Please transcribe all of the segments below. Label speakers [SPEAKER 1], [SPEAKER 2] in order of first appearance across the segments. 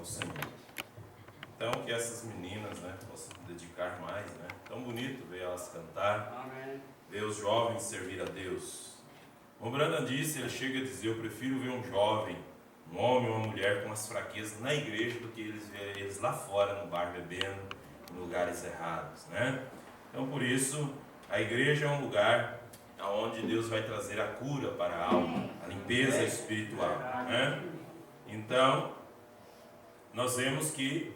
[SPEAKER 1] Senhor. Então, que essas meninas, né, possam dedicar mais, né? Tão bonito ver elas cantar,
[SPEAKER 2] Amém.
[SPEAKER 1] ver os jovens servir a Deus. O Brandon disse, ele chega a dizer, eu prefiro ver um jovem, um homem ou uma mulher com as fraquezas na igreja do que eles lá fora no bar bebendo, em lugares errados, né? Então, por isso, a igreja é um lugar onde Deus vai trazer a cura para a alma, a limpeza espiritual, né? Então, nós vemos que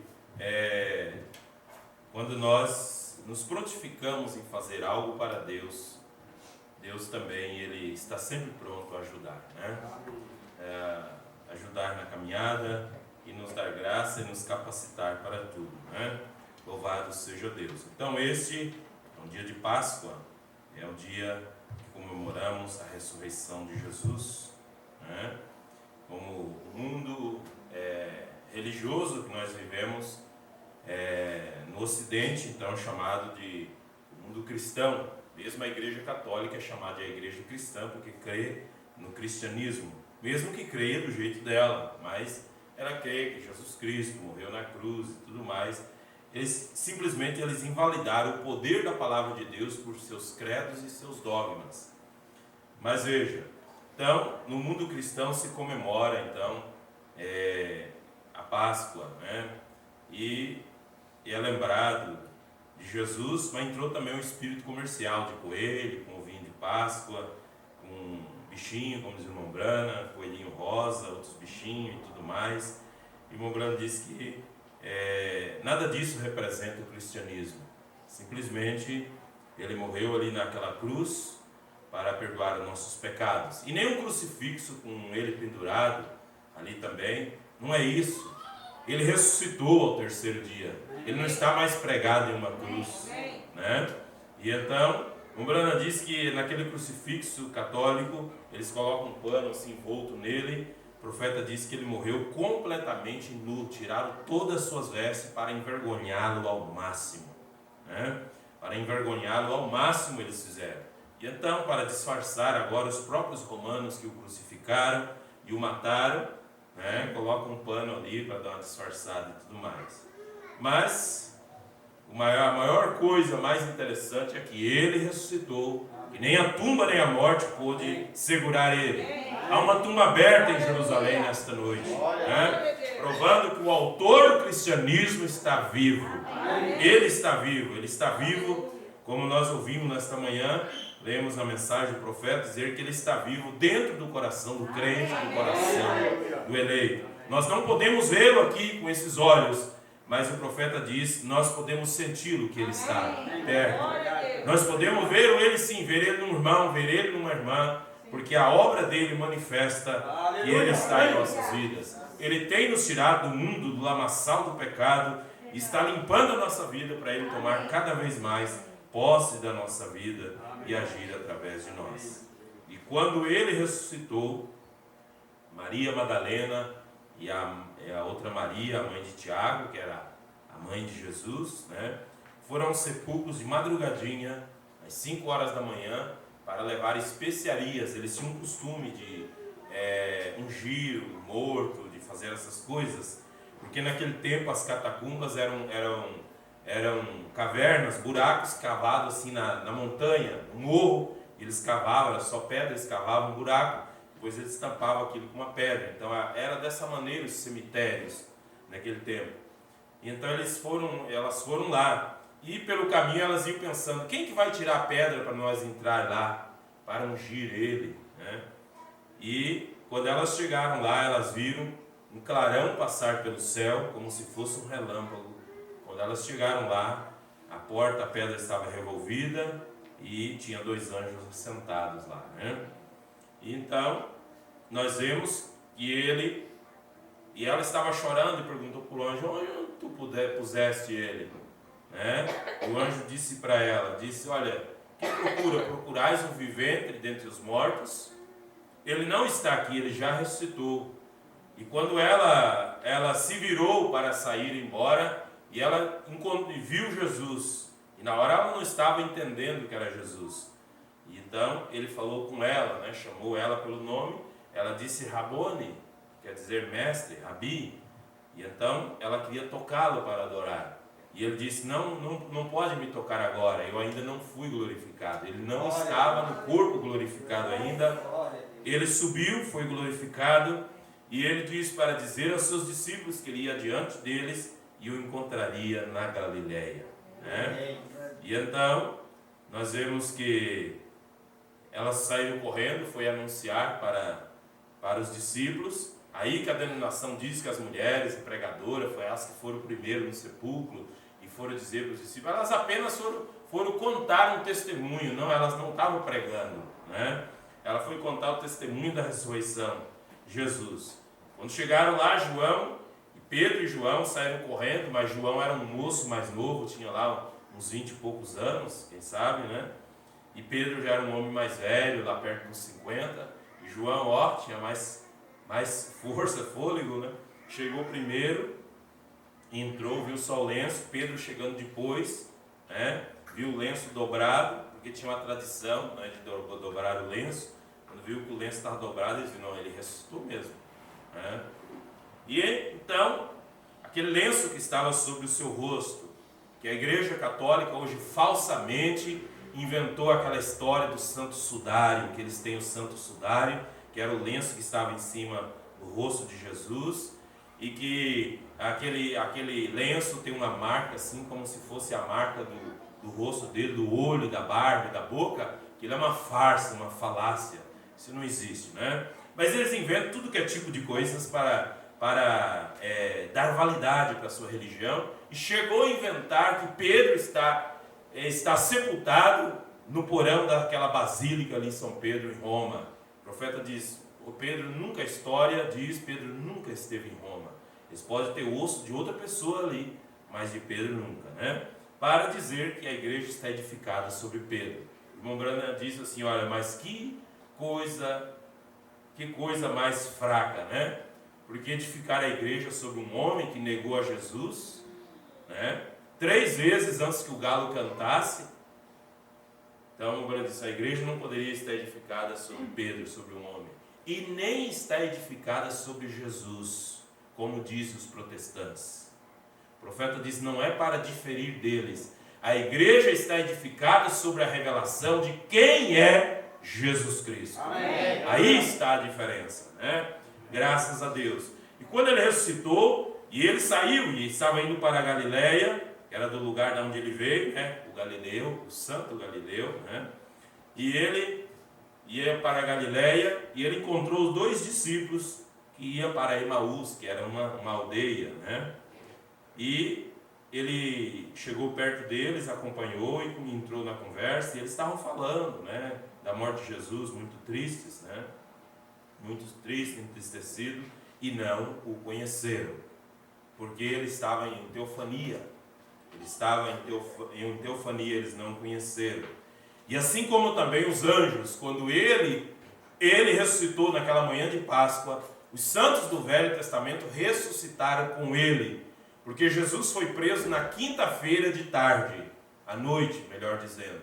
[SPEAKER 1] quando nós nos prontificamos em fazer algo para Deus, Deus também ele está sempre pronto a ajudar, né? Ajudar na caminhada e nos dar graça e nos capacitar para tudo, né? Louvado seja Deus. Então este é um dia de Páscoa, é o dia que comemoramos a ressurreição de Jesus, né? Como o mundo religioso que nós vivemos no Ocidente, então chamado de mundo cristão. Mesmo a Igreja Católica é chamada de Igreja Cristã porque crê no cristianismo, mesmo que creia do jeito dela, mas ela crê que Jesus Cristo morreu na cruz e tudo mais. Simplesmente eles invalidaram o poder da palavra de Deus por seus credos e seus dogmas. Mas veja, então no mundo cristão se comemora então a Páscoa, né? E é lembrado de Jesus, mas entrou também o espírito comercial de coelho, com o vinho de Páscoa, com bichinho, como diz o irmão Brana, coelhinho rosa, outros bichinhos e tudo mais. E o irmão Brana disse que nada disso representa o cristianismo. Simplesmente ele morreu ali naquela cruz para perdoar os nossos pecados. E nem um crucifixo com ele pendurado ali também, não é isso. Ele ressuscitou ao terceiro dia. Ele não está mais pregado em uma cruz, né? E então, o Brana disse que naquele crucifixo católico, eles colocam um pano assim envolto nele. O profeta disse que ele morreu completamente nu, tiraram todas as suas vestes para envergonhá-lo ao máximo, né? Para envergonhá-lo ao máximo eles fizeram. E então, para disfarçar agora os próprios romanos que o crucificaram e o mataram, né? Colocam um pano ali para dar uma disfarçada e tudo mais. Mas a maior coisa mais interessante é que ele ressuscitou, que nem a tumba nem a morte pôde segurar ele. Há uma tumba aberta em Jerusalém nesta noite, né? Provando que o autor do cristianismo está vivo. Ele está vivo, como nós ouvimos nesta manhã, lemos na mensagem do profeta dizer que ele está vivo dentro do coração do crente, do coração do eleito. Nós não podemos vê-lo aqui com esses olhos, mas o profeta diz, nós podemos senti-lo que ele está perto. Nós podemos ver ele sim, ver ele num irmão, ver ele numa irmã, porque a obra dele manifesta que ele está em nossas vidas. Ele tem nos tirado do mundo, do lamaçal do pecado, e está limpando a nossa vida para ele tomar cada vez mais posse da nossa vida e agir através de nós. E quando ele ressuscitou, Maria Madalena e a outra Maria, a mãe de Tiago, que era a mãe de Jesus, né, foram aos sepulcros de madrugadinha, às 5 horas da manhã, para levar especiarias. Eles tinham um costume de ungir o morto, de fazer essas coisas, porque naquele tempo as catacumbas eram cavernas, buracos cavados assim na montanha, no morro. Eles cavavam, era só pedra, eles cavavam um buraco, depois eles tampavam aquilo com uma pedra. Então era dessa maneira os cemitérios naquele tempo. Então elas foram lá, e pelo caminho elas iam pensando, quem que vai tirar a pedra para nós entrar lá, para ungir ele, né? E quando elas chegaram lá, elas viram um clarão passar pelo céu, como se fosse um relâmpago. Quando elas chegaram lá, a pedra estava revolvida e tinha 2 anjos sentados lá, né? E então, nós vemos que e ela estava chorando e perguntou para o anjo, onde tu puseste ele? Né? O anjo disse para ela, olha, quem procurais o vivente dentre os mortos? Ele não está aqui, ele já ressuscitou. E quando ela se virou para sair embora, e ela viu Jesus, e na hora ela não estava entendendo que era Jesus. E então ele falou com ela, né? Chamou ela pelo nome, ela disse Rabone, quer dizer mestre, Rabi, E então ela queria tocá-lo para adorar. E ele disse, não pode me tocar agora, eu ainda não fui glorificado. Ele não estava no corpo glorificado ainda. Ele subiu, foi glorificado, e ele disse para dizer aos seus discípulos que ele ia diante deles e o encontraria na Galileia, né? E então nós vemos que elas saíram correndo, foi anunciar para os discípulos. Aí que a denominação diz que as mulheres pregadoras foi as que foram primeiro no sepulcro e foram dizer para os discípulos. Elas apenas foram contar um testemunho, não, elas não estavam pregando, né? Ela foi contar o testemunho da ressurreição de Jesus. Quando chegaram lá, Pedro e João saíram correndo, mas João era um moço mais novo, tinha lá uns 20 e poucos anos, quem sabe, né? E Pedro já era um homem mais velho, lá perto dos 50. E João, tinha mais força, fôlego, né? Chegou primeiro, entrou, viu só o lenço. Pedro chegando depois, né? Viu o lenço dobrado, porque tinha uma tradição, né, de dobrar o lenço. Quando viu que o lenço estava dobrado, ele disse, não, ele ressuscitou mesmo, né? E então, aquele lenço que estava sobre o seu rosto, que a Igreja Católica hoje falsamente inventou aquela história do santo sudário, que eles têm o santo sudário, que era o lenço que estava em cima do rosto de Jesus, e que aquele lenço tem uma marca assim, como se fosse a marca do rosto dele, do olho, da barba e da boca, que ele é uma farsa, uma falácia. Isso não existe, né? Mas eles inventam tudo que é tipo de coisas para dar validade para a sua religião, e chegou a inventar que Pedro está sepultado no porão daquela basílica ali em São Pedro, em Roma. O profeta diz, a história diz, Pedro nunca esteve em Roma. Eles podem ter osso de outra pessoa ali, mas de Pedro nunca, né? Para dizer que a igreja está edificada sobre Pedro. O irmão Branham diz assim, olha, mas que coisa mais fraca, né? Porque edificar a igreja sobre um homem que negou a Jesus, né? 3 vezes antes que o galo cantasse. Então, a igreja não poderia estar edificada sobre Pedro, sobre um homem. E nem está edificada sobre Jesus, como dizem os protestantes. O profeta diz, não é para diferir deles. A igreja está edificada sobre a revelação de quem é Jesus Cristo. Amém. Aí está a diferença, né? Graças a Deus. E quando ele ressuscitou, e ele saiu, e estava indo para a Galileia, que era do lugar de onde ele veio, né? O Galileu, o santo Galileu, né? E ele ia para a Galileia, e ele encontrou os 2 discípulos que iam para Emaús, que era uma aldeia, né? E ele chegou perto deles, acompanhou e entrou na conversa, e eles estavam falando, né, da morte de Jesus, muito tristes, né? Muito tristes, entristecidos, e não o conheceram, porque ele estava em teofania. Ele estava em teofania, eles não o conheceram. E assim como também os anjos, quando ele ressuscitou naquela manhã de Páscoa, os santos do Velho Testamento ressuscitaram com ele, porque Jesus foi preso na quinta-feira de tarde, à noite, melhor dizendo.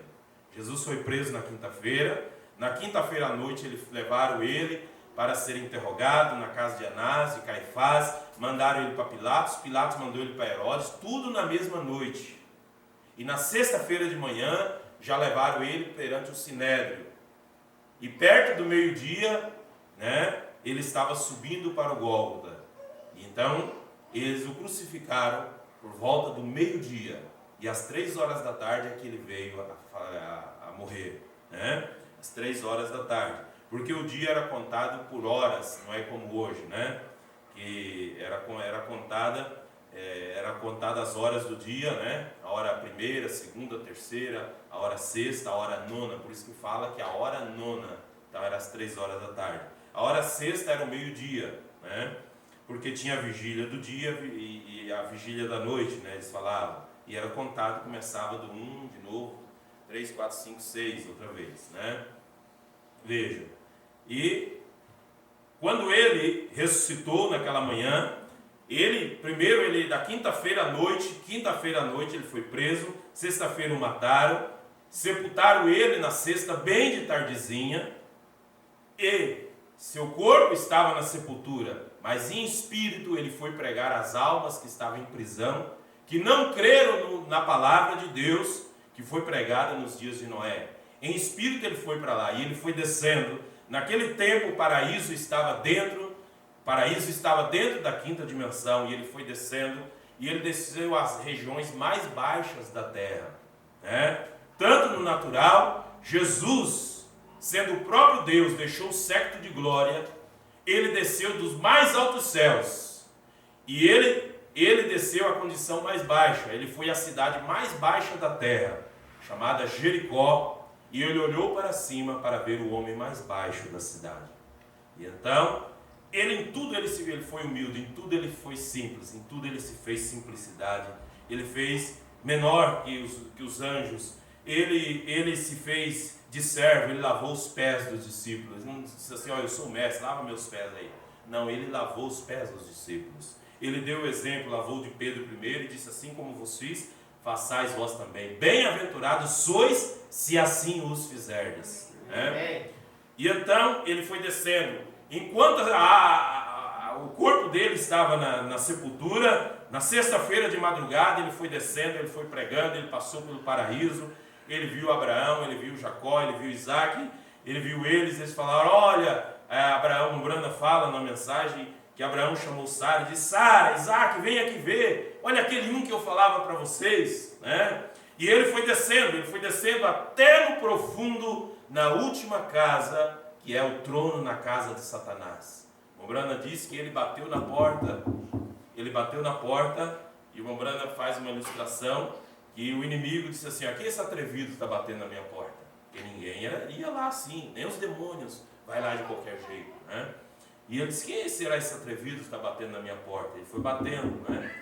[SPEAKER 1] Jesus foi preso na quinta-feira à noite eles levaram ele para ser interrogado na casa de Anás e Caifás, mandaram ele para Pilatos mandou ele para Herodes, tudo na mesma noite. E na sexta-feira de manhã, já levaram ele perante o Sinédrio. E perto do meio-dia, né, ele estava subindo para o Gólgota. E então, eles o crucificaram por volta do meio-dia. E às 3 horas da tarde é que ele veio a morrer, né? Às 3 horas da tarde. Porque o dia era contado por horas, não é como hoje, né? Que era contada as horas do dia, né? A hora primeira, segunda, terceira, a hora sexta, a hora nona. Por isso que fala que a hora nona, então era às 3 horas da tarde. A hora sexta era o meio-dia, né? Porque tinha a vigília do dia e a vigília da noite, né? Eles falavam. E era contado, começava do 1, de novo, 3, 4, 5, 6, outra vez, né? Veja. E quando ele ressuscitou naquela manhã, da quinta-feira à noite ele foi preso, sexta-feira o mataram, sepultaram ele na sexta bem de tardezinha, e seu corpo estava na sepultura mas em espírito ele foi pregar às almas que estavam em prisão, que não creram na palavra de Deus, que foi pregada nos dias de Noé. Em espírito ele foi para lá, e ele foi descendo. Naquele tempo o paraíso estava dentro da quinta dimensão, e ele foi descendo, e ele desceu às regiões mais baixas da terra, né? Tanto no natural, Jesus, sendo o próprio Deus, deixou o séquito de glória, ele desceu dos mais altos céus, e ele desceu à condição mais baixa. Ele foi à cidade mais baixa da terra, chamada Jericó, e ele olhou para cima para ver o homem mais baixo da cidade. E então, em tudo ele foi humilde, em tudo ele foi simples, em tudo ele se fez simplicidade, ele fez menor que os anjos, ele se fez de servo, ele lavou os pés dos discípulos. Ele não disse assim, eu sou o mestre, lava meus pés aí. Não, ele lavou os pés dos discípulos. Ele deu o exemplo, lavou de Pedro primeiro e disse, assim como vos fiz, façais vós também. Bem-aventurados sois, se assim os fizerdes. E então ele foi descendo. Enquanto o corpo dele estava na sepultura, na sexta-feira de madrugada ele foi descendo, ele foi pregando, ele passou pelo paraíso, ele viu Abraão, ele viu Jacó, ele viu Isaac, ele viu eles falaram, olha, Abraão, o Branda fala na mensagem, que Abraão chamou Sara e disse, Sara, Isaac, vem aqui ver, olha aquele que eu falava para vocês, né? E ele foi descendo até no profundo, na última casa, que é o trono na casa de Satanás. O Branda diz que ele bateu na porta, e o Branda faz uma ilustração, que o inimigo disse assim, quem esse atrevido está batendo na minha porta? Porque ninguém ia lá assim, nem os demônios, vai lá de qualquer jeito, né? E ele disse, quem será esse atrevido que está batendo na minha porta? Ele foi batendo, né?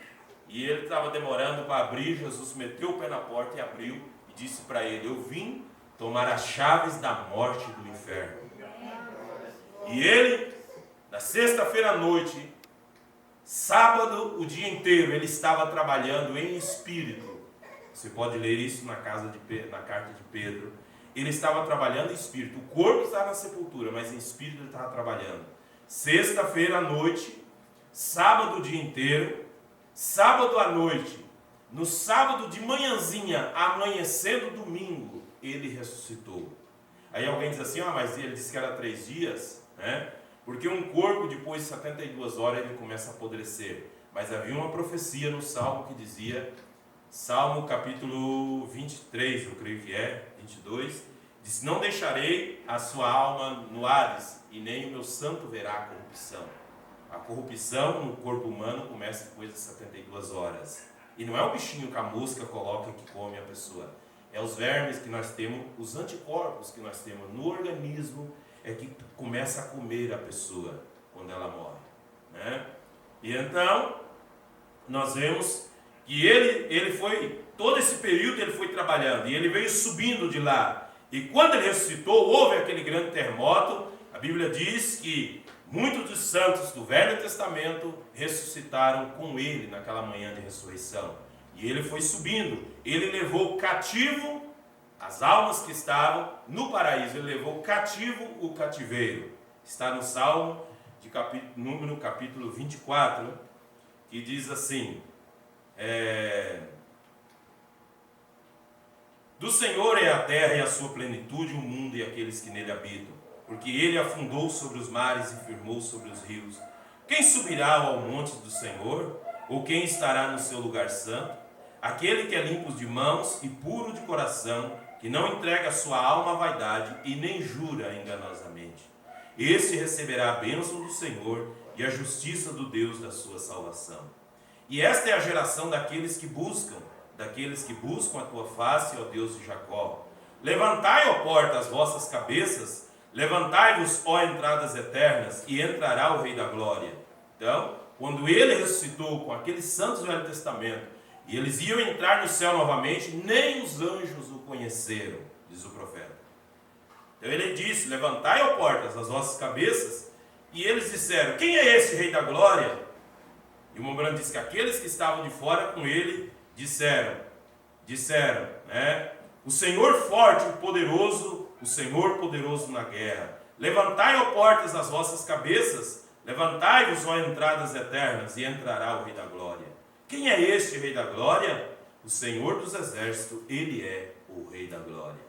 [SPEAKER 1] E ele estava demorando para abrir, Jesus meteu o pé na porta e abriu, e disse para ele, eu vim tomar as chaves da morte e do inferno. E ele, na sexta-feira à noite, sábado, o dia inteiro, ele estava trabalhando em espírito. Você pode ler isso na carta de Pedro. Ele estava trabalhando em espírito. O corpo estava na sepultura, mas em espírito ele estava trabalhando. Sexta-feira à noite, sábado o dia inteiro, sábado à noite, no sábado de manhãzinha, amanhecendo domingo, ele ressuscitou. Aí alguém diz assim, mas ele disse que era 3 dias, né? Porque um corpo, depois de 72 horas, ele começa a apodrecer. Mas havia uma profecia no Salmo que dizia, Salmo capítulo 23, eu creio que 22, diz, não deixarei a sua alma no Hades, e nem o meu santo verá a corrupção. A corrupção no corpo humano começa depois de 72 horas. E não é o bichinho que a mosca coloca que come a pessoa. É os vermes que nós temos, os anticorpos que nós temos no organismo, é que começa a comer a pessoa quando ela morre, né? E então, nós vemos que ele foi, todo esse período ele foi trabalhando, e ele veio subindo de lá. E quando ele ressuscitou, houve aquele grande terremoto. A Bíblia diz que muitos dos santos do Velho Testamento ressuscitaram com ele naquela manhã de ressurreição. E ele foi subindo, ele levou cativo as almas que estavam no paraíso, ele levou cativo o cativeiro. Está no Salmo de capítulo 24, que diz assim, do Senhor é a terra e a sua plenitude, o mundo e aqueles que nele habitam, porque ele afundou sobre os mares e firmou sobre os rios. Quem subirá ao monte do Senhor? Ou quem estará no seu lugar santo? Aquele que é limpo de mãos e puro de coração, que não entrega a sua alma à vaidade e nem jura enganosamente. Esse receberá a bênção do Senhor e a justiça do Deus da sua salvação. E esta é a geração daqueles que buscam a tua face, ó Deus de Jacó. Levantai, ó porta, as vossas cabeças, levantai-vos, ó entradas eternas, e entrará o Rei da Glória. Então, quando ele ressuscitou com aqueles santos do Velho Testamento, e eles iam entrar no céu novamente, nem os anjos o conheceram, diz o profeta. Então ele disse, levantai, ó portas, as vossas cabeças, e eles disseram, quem é esse Rei da Glória? E o Mombrano diz que aqueles que estavam de fora com ele, disseram, né? O Senhor forte e poderoso, o Senhor poderoso na guerra. Levantai, ó portas, as vossas cabeças, Levantai-vos, ó entradas eternas, e entrará o Rei da Glória. Quem é este Rei da Glória? O Senhor dos Exércitos, Ele é o Rei da Glória.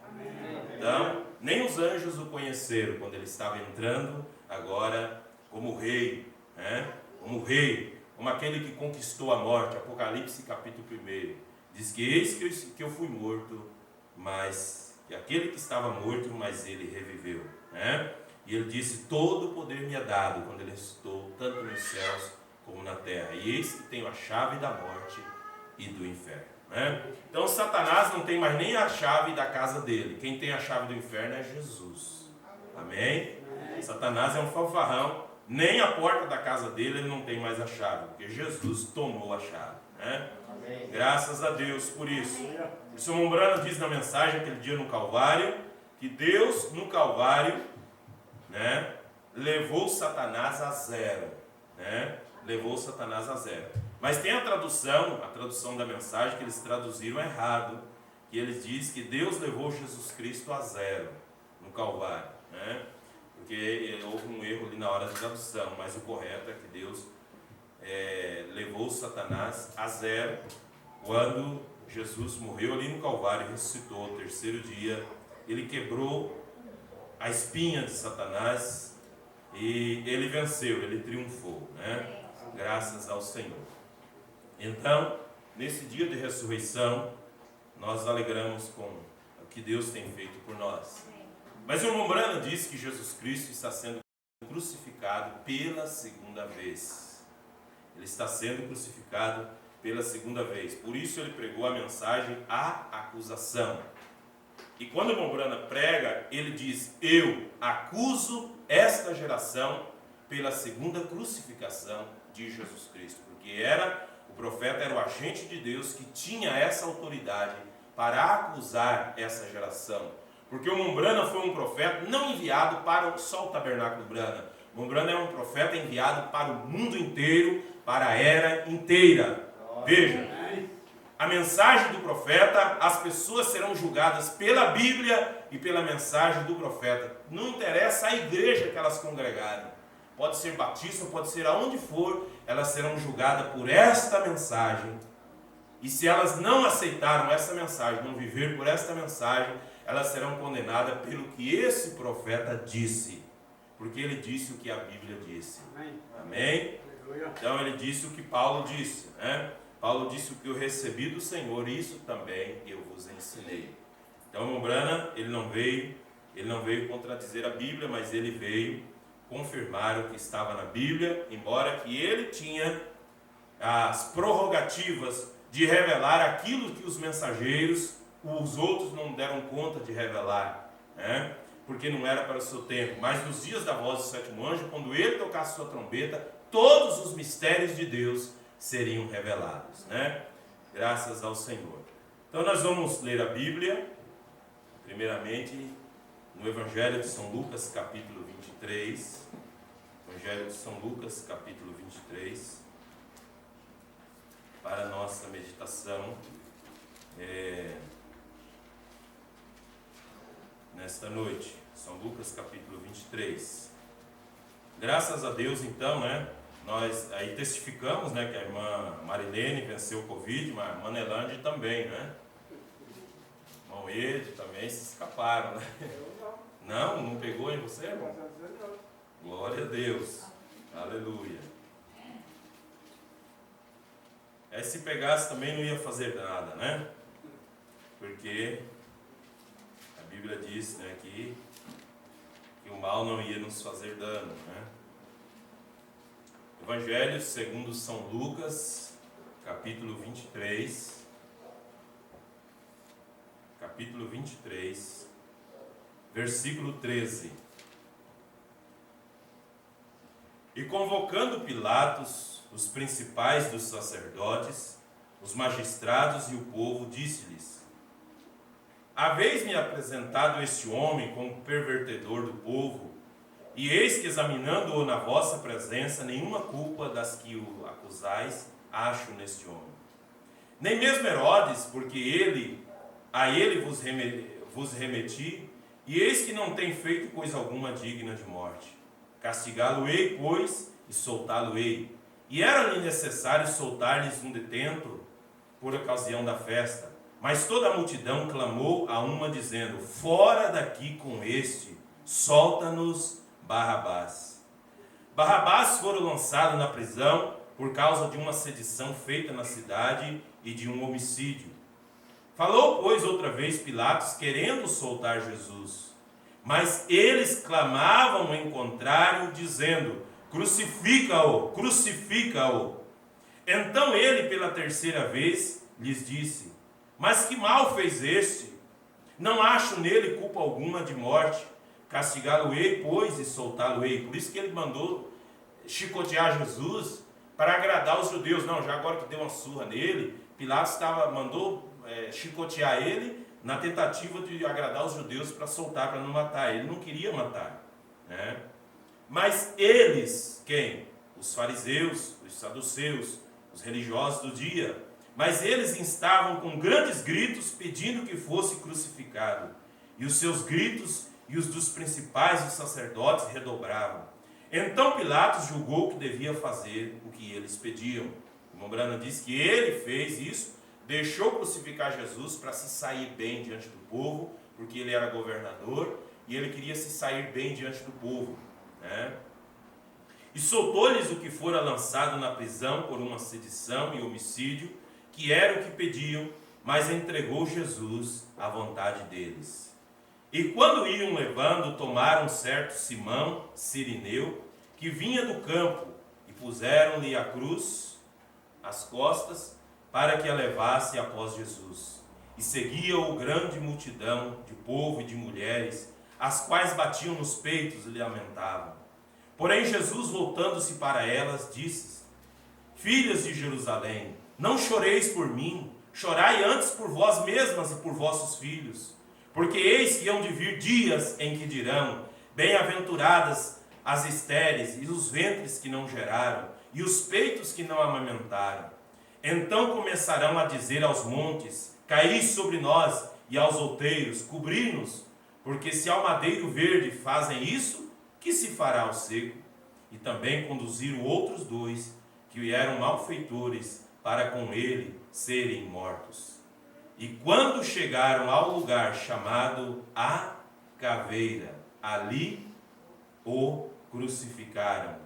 [SPEAKER 1] Então, nem os anjos o conheceram quando ele estava entrando agora como rei, né? Como rei, como aquele que conquistou a morte. Apocalipse capítulo 1 diz que eis que eu fui morto, mas que aquele que estava morto, mas ele reviveu, né? E ele disse: todo o poder me é dado, quando ele ressuscitou, tanto nos céus como na terra. E eis que tenho a chave da morte e do inferno, né? Então Satanás não tem mais nem a chave da casa dele. Quem tem a chave do inferno é Jesus. Amém? Satanás é um fanfarrão. Nem a porta da casa dele ele não tem mais a chave, porque Jesus tomou a chave, né? Graças a Deus por isso. O Sr. Mombrana diz na mensagem aquele dia no Calvário, que Deus no Calvário, né, levou Satanás a zero, né? Levou Satanás a zero. Mas tem a tradução da mensagem que eles traduziram errado, que eles dizem que Deus levou Jesus Cristo a zero no Calvário, né? Porque houve um erro ali na hora da tradução, mas o correto é que Deus levou Satanás a zero quando Jesus morreu ali no Calvário e ressuscitou ao terceiro dia. Ele quebrou a espinha de Satanás e ele venceu, ele triunfou, né? Graças ao Senhor. Então, nesse dia de ressurreição, nós alegramos com o que Deus tem feito por nós. Mas o Mombrana diz que Jesus Cristo está sendo crucificado pela segunda vez. Ele está sendo crucificado pela segunda vez. Por isso ele pregou a mensagem à acusação. E quando o Mombrana prega, ele diz: eu acuso esta geração pela segunda crucificação de Jesus Cristo. Porque o profeta era o agente de Deus que tinha essa autoridade para acusar essa geração. Porque o Mombrana foi um profeta não enviado para só o tabernáculo Brana. O Mombrana é um profeta enviado para o mundo inteiro, para a era inteira. Veja, a mensagem do profeta, as pessoas serão julgadas pela Bíblia e pela mensagem do profeta. Não interessa a igreja que elas congregarem. Pode ser batista, pode ser aonde for, elas serão julgadas por esta mensagem. E se elas não aceitaram essa mensagem, não viver por esta mensagem, elas serão condenadas pelo que esse profeta disse. Porque ele disse o que a Bíblia disse. Amém? Então ele disse o que Paulo disse, né? Paulo disse: o que eu recebi do Senhor, isso também eu vos ensinei. Então Mombrana, ele não veio contradizer a Bíblia, mas ele veio confirmar o que estava na Bíblia, embora que ele tinha as prerrogativas de revelar aquilo que os mensageiros, os outros não deram conta de revelar, né? Porque não era para o seu tempo. Mas nos dias da voz do sétimo anjo, quando ele tocasse sua trombeta, todos os mistérios de Deus seriam revelados, né? Graças ao Senhor. Então nós vamos ler a Bíblia, primeiramente no Evangelho de São Lucas, capítulo 23. Evangelho de São Lucas, capítulo 23. Para a nossa meditação nesta noite. São Lucas, capítulo 23. Graças a Deus, então, né? Nós aí testificamos, né, que a irmã Marilene venceu o Covid, mas a irmã Nelândia também, né? Irmão Ed também se escaparam, né? Não pegou em você, irmão? Glória a Deus. Aleluia. Se pegasse também não ia fazer nada, né? Porque a Bíblia diz, né, que o mal não ia nos fazer dano, né? Evangelho segundo São Lucas, capítulo 23. Capítulo 23, versículo 13. E convocando Pilatos, os principais dos sacerdotes, os magistrados e o povo, disse-lhes: haveis-me apresentado este homem como pervertedor do povo, e eis que, examinando-o na vossa presença, nenhuma culpa das que o acusais acho neste homem. Nem mesmo Herodes, porque a ele vos remeti, e eis que não tem feito coisa alguma digna de morte. Castigá-lo-ei, pois, e soltá-lo-ei. E era-lhe necessário soltar-lhes um detento por ocasião da festa. Mas toda a multidão clamou a uma, dizendo: fora daqui com este, solta-nos Barrabás. Barrabás fora lançado na prisão por causa de uma sedição feita na cidade e de um homicídio. Falou, pois, outra vez Pilatos, querendo soltar Jesus. Mas eles clamavam em contrário, dizendo: crucifica-o, crucifica-o. Então ele, pela terceira vez, lhes disse: mas que mal fez este? Não acho nele culpa alguma de morte. Castigá-lo-ei, pois, e soltá-lo-ei. Por isso que ele mandou chicotear Jesus, para agradar os judeus. Não, já agora que deu uma surra nele, Pilatos mandou chicotear ele na tentativa de agradar os judeus para soltar, para não matar. Ele não queria matar, né? Mas eles, quem? Os fariseus, os saduceus, os religiosos do dia. Mas eles instavam com grandes gritos, pedindo que fosse crucificado. E os seus gritos e os dos principais dos sacerdotes redobravam. Então Pilatos julgou que devia fazer o que eles pediam. O irmão Branham diz que ele fez isso, deixou crucificar Jesus para se sair bem diante do povo, porque ele era governador e ele queria se sair bem diante do povo, né? E soltou-lhes o que fora lançado na prisão por uma sedição e homicídio, que era o que pediam, mas entregou Jesus à vontade deles. E quando iam levando, tomaram certo Simão, sirineu, que vinha do campo, e puseram-lhe a cruz às costas, para que a levasse após Jesus. E seguia-o grande multidão de povo e de mulheres, as quais batiam nos peitos e lamentavam. Porém Jesus, voltando-se para elas, disse: filhas de Jerusalém, não choreis por mim, chorai antes por vós mesmas e por vossos filhos. Porque eis que hão de vir dias em que dirão: bem-aventuradas as estéreis e os ventres que não geraram, e os peitos que não amamentaram. Então começarão a dizer aos montes: caí sobre nós, e aos outeiros: cobri-nos. Porque se ao madeiro verde fazem isso, que se fará ao seco? E também conduziram outros dois, que eram malfeitores, para com ele serem mortos. E quando chegaram ao lugar chamado A Caveira, ali o crucificaram.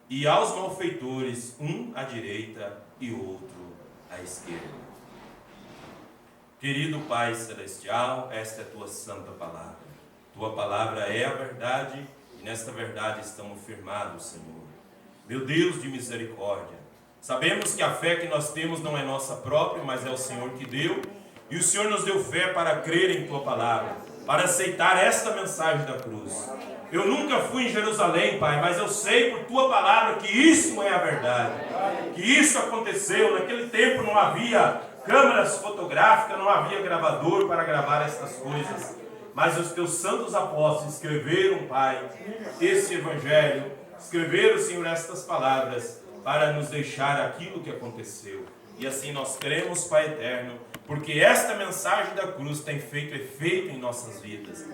[SPEAKER 1] E aos malfeitores, um à direita e outro à esquerda. Querido Pai Celestial, esta é a tua santa palavra. Tua palavra é a verdade, e nesta verdade estamos firmados, Senhor. Meu Deus de misericórdia, sabemos que a fé que nós temos não é nossa própria, mas é o Senhor que deu. E o Senhor nos deu fé para crer em tua palavra, para aceitar esta mensagem da cruz. Eu nunca fui em Jerusalém, Pai, mas eu sei por tua palavra que isso é a verdade. Que isso aconteceu. Naquele tempo não havia câmeras fotográficas, não havia gravador para gravar estas coisas. Mas os teus santos apóstolos escreveram, Pai, esse evangelho, escreveram, Senhor, estas palavras para nos deixar aquilo que aconteceu. E assim nós cremos, Pai eterno, porque esta mensagem da cruz tem feito efeito em nossas vidas.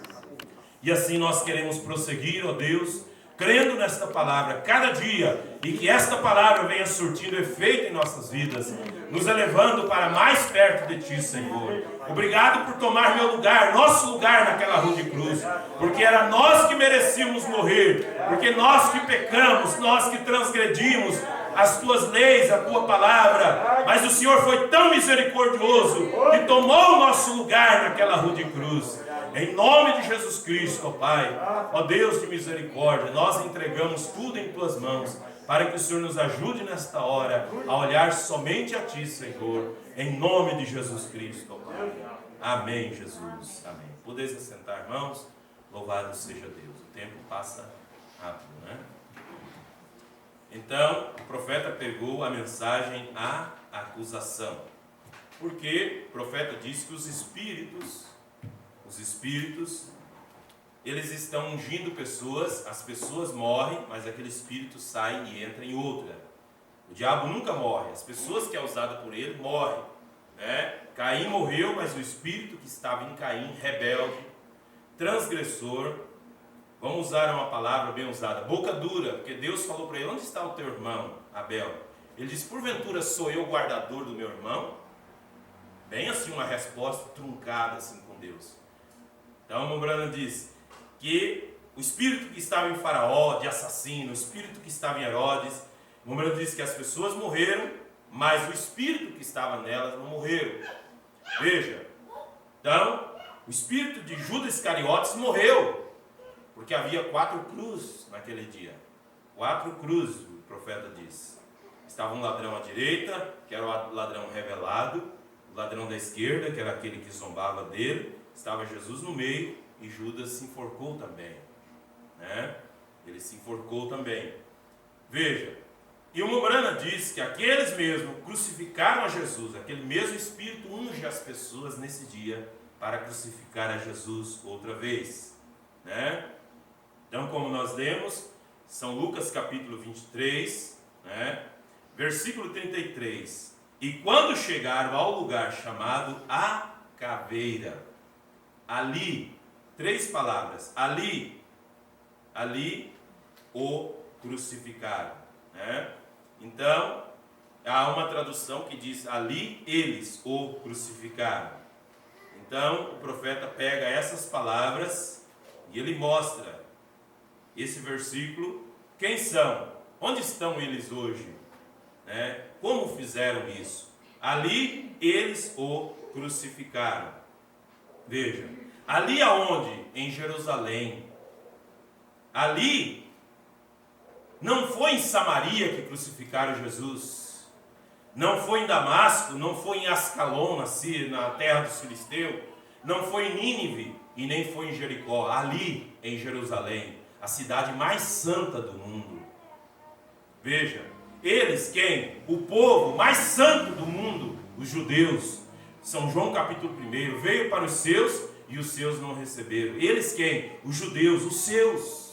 [SPEAKER 1] E assim nós queremos prosseguir, ó Deus, crendo nesta palavra cada dia, e que esta palavra venha surtindo efeito em nossas vidas, nos elevando para mais perto de Ti, Senhor. Obrigado por tomar meu lugar, nosso lugar naquela cruz de cruz, porque era nós que merecíamos morrer, porque nós que pecamos, nós que transgredimos as tuas leis, a tua palavra, mas o Senhor foi tão misericordioso que tomou o nosso lugar naquela cruz de cruz. Em nome de Jesus Cristo, ó Pai, ó Deus de misericórdia, nós entregamos tudo em tuas mãos, para que o Senhor nos ajude nesta hora a olhar somente a Ti, Senhor, em nome de Jesus Cristo, ó Pai. Amém, Jesus. Amém. Podeis assentar, irmãos? Louvado seja Deus. O tempo passa rápido, né? Então, o profeta pegou a mensagem à acusação. Porque o profeta disse que os espíritos, eles estão ungindo pessoas, as pessoas morrem, mas aquele espírito sai e entra em outra. O diabo nunca morre, as pessoas que é usada por ele morrem, né? Caim morreu, mas o espírito que estava em Caim, rebelde, transgressor, Vamos usar uma palavra bem usada, boca dura, porque Deus falou para ele: onde está o teu irmão Abel? Ele disse: porventura sou eu o guardador do meu irmão? Bem assim, uma resposta truncada assim com Deus. Então Mombrana diz que o espírito que estava em Faraó, de assassino, o espírito que estava em Herodes, Mombrana diz que as pessoas morreram, mas o espírito que estava nelas não morreram. Veja, então, o espírito de Judas Iscariotes morreu, porque havia 4 cruzes naquele dia. 4 cruzes, o profeta diz. Estava um ladrão à direita, que era o ladrão revelado, o ladrão da esquerda, que era aquele que zombava dele, estava Jesus no meio, e Judas se enforcou também, né? Ele se enforcou também. Veja, e o Mombrana diz que aqueles mesmo crucificaram a Jesus, aquele mesmo Espírito unge as pessoas nesse dia para crucificar a Jesus outra vez, né? Então, como nós lemos, São Lucas capítulo 23, né? Versículo 33. E quando chegaram ao lugar chamado A Caveira, ali, 3 palavras, ali o crucificaram, né? Então, há uma tradução que diz: ali eles o crucificaram. Então, o profeta pega essas palavras e ele mostra esse versículo. Quem são? Onde estão eles hoje? Né? Como fizeram isso? Ali eles o crucificaram. Veja, ali aonde? Em Jerusalém. Ali não foi em Samaria que crucificaram Jesus, não foi em Damasco, não foi em Ascalon, na terra dos filisteus, não foi em Nínive e nem foi em Jericó. Ali em Jerusalém, a cidade mais santa do mundo. Veja, eles quem? O povo mais santo do mundo, os judeus. São João capítulo 1, veio para os seus e os seus não receberam. Eles quem? Os judeus, os seus.